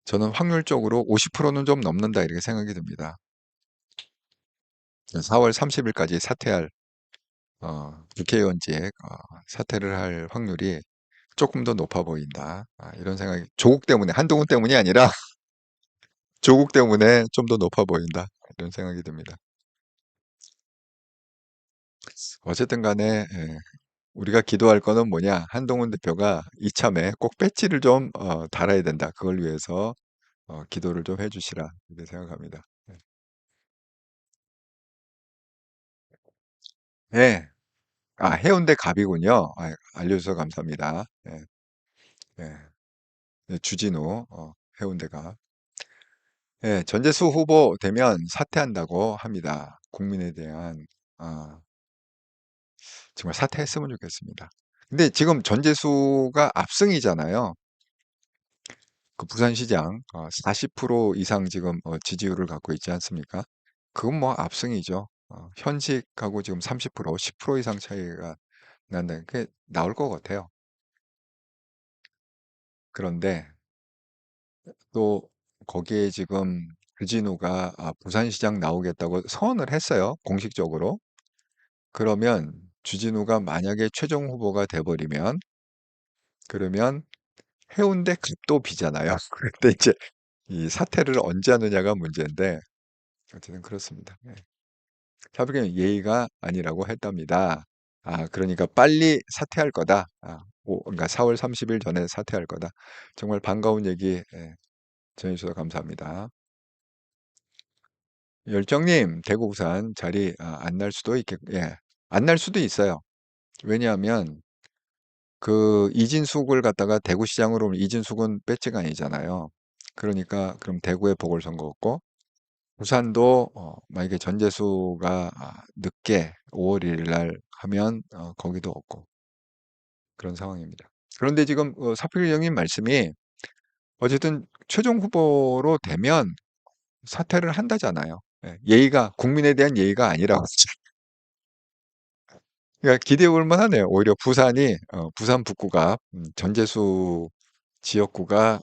저는 확률적으로 50%는 좀 넘는다 이렇게 생각이 듭니다. 4월 30일까지 사퇴할 국회의원직 사퇴를 할 확률이 조금 더 높아 보인다. 이런 생각이 조국 때문에 한동훈 때문이 아니라 조국 때문에 좀 더 높아 보인다. 이런 생각이 듭니다. 어쨌든 간에 우리가 기도할 거는 뭐냐? 한동훈 대표가 이참에 꼭 배지를 좀 달아야 된다. 그걸 위해서 기도를 좀 해주시라. 이렇게 생각합니다. 네. 네. 해운대 갑이군요. 알려주셔서 감사합니다. 네. 네. 네, 주진우 해운대 갑. 네, 전재수 후보 되면 사퇴한다고 합니다. 국민에 대한 정말 사퇴했으면 좋겠습니다. 근데 지금 전재수가 압승이잖아요. 그 부산시장 40% 이상 지금 지지율을 갖고 있지 않습니까? 그건 뭐 압승이죠. 현직하고 지금 30%, 10% 이상 차이가 난다. 그게 나올 것 같아요. 그런데 또 거기에 지금 주진우가 부산시장 나오겠다고 선언을 했어요. 공식적으로. 그러면 주진우가 만약에 최종 후보가 돼버리면 그러면 해운대 급도 비잖아요. 그때 이제 이 사퇴를 언제 하느냐가 문제인데 어쨌든 그렇습니다. 예. 사부경 예의가 아니라고 했답니다. 그러니까 빨리 사퇴할 거다. 그러니까 4월 30일 전에 사퇴할 거다. 정말 반가운 얘기 전해주셔서 감사합니다. 열정님, 대구 부산 자리 안 날 수도 안 날 수도 있어요. 왜냐하면 그 이진숙을 갖다가 대구시장으로 오면 이진숙은 배지가 아니잖아요. 그러니까 그럼 대구에 보궐선거 없고 부산도 만약에 전재수가 늦게 5월 1일 날 하면 거기도 없고 그런 상황입니다. 그런데 지금 사필 형님 말씀이 어쨌든 최종 후보로 되면 사퇴를 한다잖아요. 예, 예의가 국민에 대한 예의가 아니라고. 그러니까 기대해 볼 만하네요. 오히려 부산 북구가 전재수 지역구가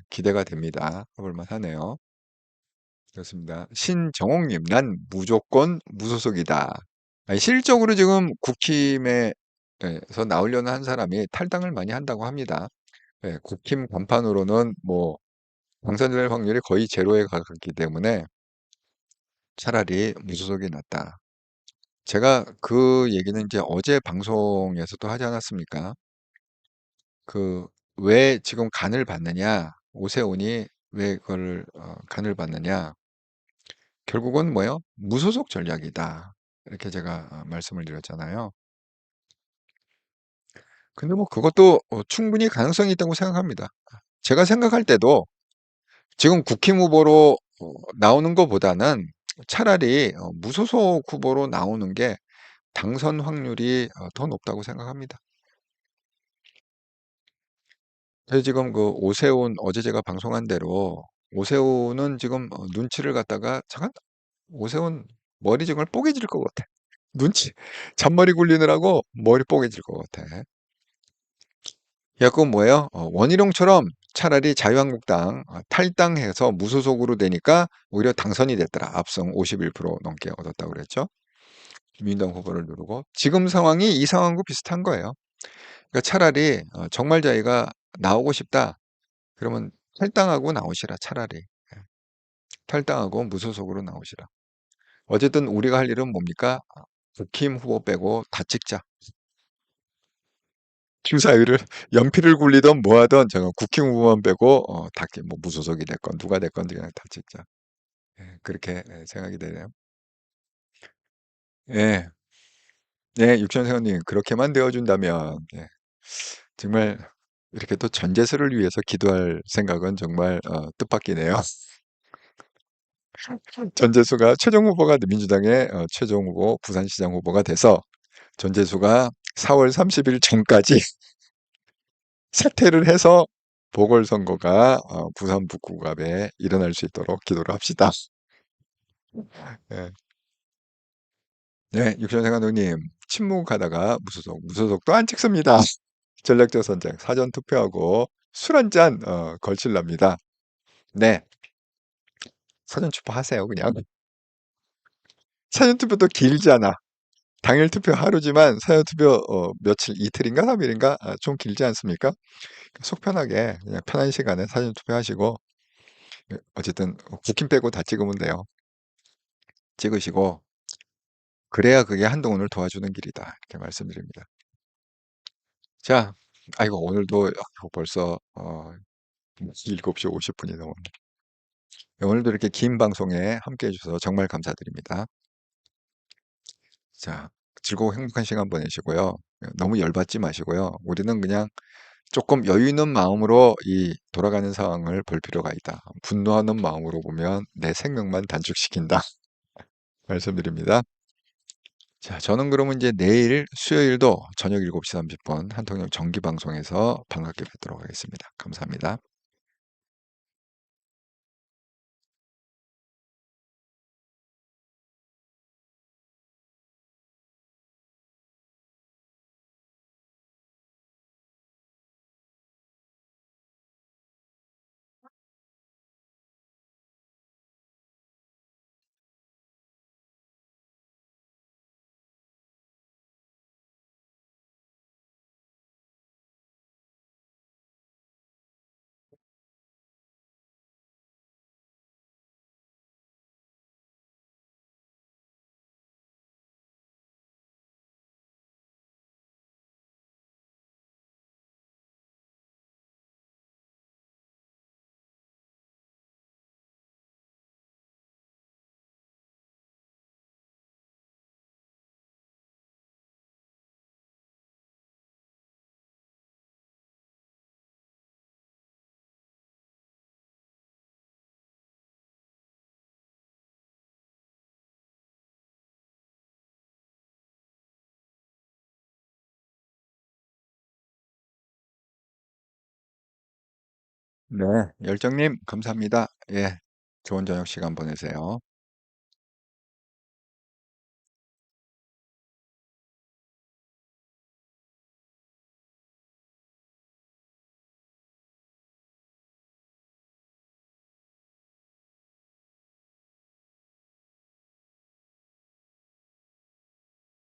기대가 됩니다. 해볼 만하네요. 그렇습니다. 신정옥님, 난 무조건 무소속이다. 아니, 실적으로 지금 국힘에서 나오려는 한 사람이 탈당을 많이 한다고 합니다. 국힘 간판으로는 뭐 당선될 확률이 거의 제로에 가깝기 때문에 차라리 무소속이 낫다. 제가 그 얘기는 이제 어제 방송에서도 하지 않았습니까? 그 왜 지금 간을 받느냐? 오세훈이 왜 그걸 간을 받느냐? 결국은 뭐요? 무소속 전략이다. 이렇게 제가 말씀을 드렸잖아요. 근데 뭐 그것도 충분히 가능성이 있다고 생각합니다. 제가 생각할 때도 지금 국힘 후보로 나오는 것보다는 차라리 무소속 후보로 나오는 게 당선 확률이 더 높다고 생각합니다. 그래서 지금 그 오세훈 어제 제가 방송한 대로 오세훈은 지금 눈치를 갖다가 잠깐 오세훈 머리 정말 뽀개질 것 같아. 눈치 잔머리 굴리느라고 머리 뽀개질 것 같아. 야, 그건 뭐예요? 원희룡처럼 차라리 자유한국당 탈당해서 무소속으로 되니까 오히려 당선이 됐더라. 압승 51% 넘게 얻었다고 그랬죠. 민주당 후보를 누르고 지금 상황이 이 상황과 비슷한 거예요. 그러니까 차라리 정말 자기가 나오고 싶다. 그러면 탈당하고 나오시라. 차라리 탈당하고 무소속으로 나오시라. 어쨌든 우리가 할 일은 뭡니까? 국힘 후보 빼고 다 찍자. 주사위를 연필을 굴리던 뭐 하던 제가 국힘 후보만 빼고 뭐 무소속이 됐건 누가 됐건 그냥 다 찍자. 예, 그렇게 생각이 되네요. 예, 네, 육천생원님 그렇게만 되어준다면 정말 이렇게 또 전재수를 위해서 기도할 생각은 정말 뜻밖이네요. 전재수가 최종 후보가 민주당의 최종 후보 부산시장 후보가 돼서 전재수가 4월 30일 전까지 사퇴를 해서 보궐선거가 부산 북구갑에 일어날 수 있도록 기도를 합시다. 예. 네, 육천생활노님 침묵하다가 무소속도 안 찍습니다. 전략적 선택, 사전 투표하고 술 한 잔 걸칠랍니다. 네, 사전 투표하세요 그냥. 사전 투표도 길잖아. 당일 투표 하루지만 사전 투표 며칠 이틀인가 3일인가 좀 길지 않습니까? 속 편하게 그냥 편한 시간에 사전 투표하시고 어쨌든 국힘 빼고 다 찍으면 돼요. 찍으시고 그래야 그게 한동훈을 도와주는 길이다. 이렇게 말씀드립니다. 자, 아이고 오늘도 벌써 7시 50분이 넘었네. 오늘도 이렇게 긴 방송에 함께 해주셔서 정말 감사드립니다. 자, 즐거운 행복한 시간 보내시고요. 너무 열받지 마시고요. 우리는 그냥 조금 여유 있는 마음으로 이 돌아가는 상황을 볼 필요가 있다. 분노하는 마음으로 보면 내 생명만 단축시킨다. 말씀드립니다. 자, 저는 그러면 이제 내일 수요일도 저녁 7시 30분 한통역 정기 방송에서 반갑게 뵙도록 하겠습니다. 감사합니다. 네, 열정님 감사합니다. 예, 좋은 저녁 시간 보내세요.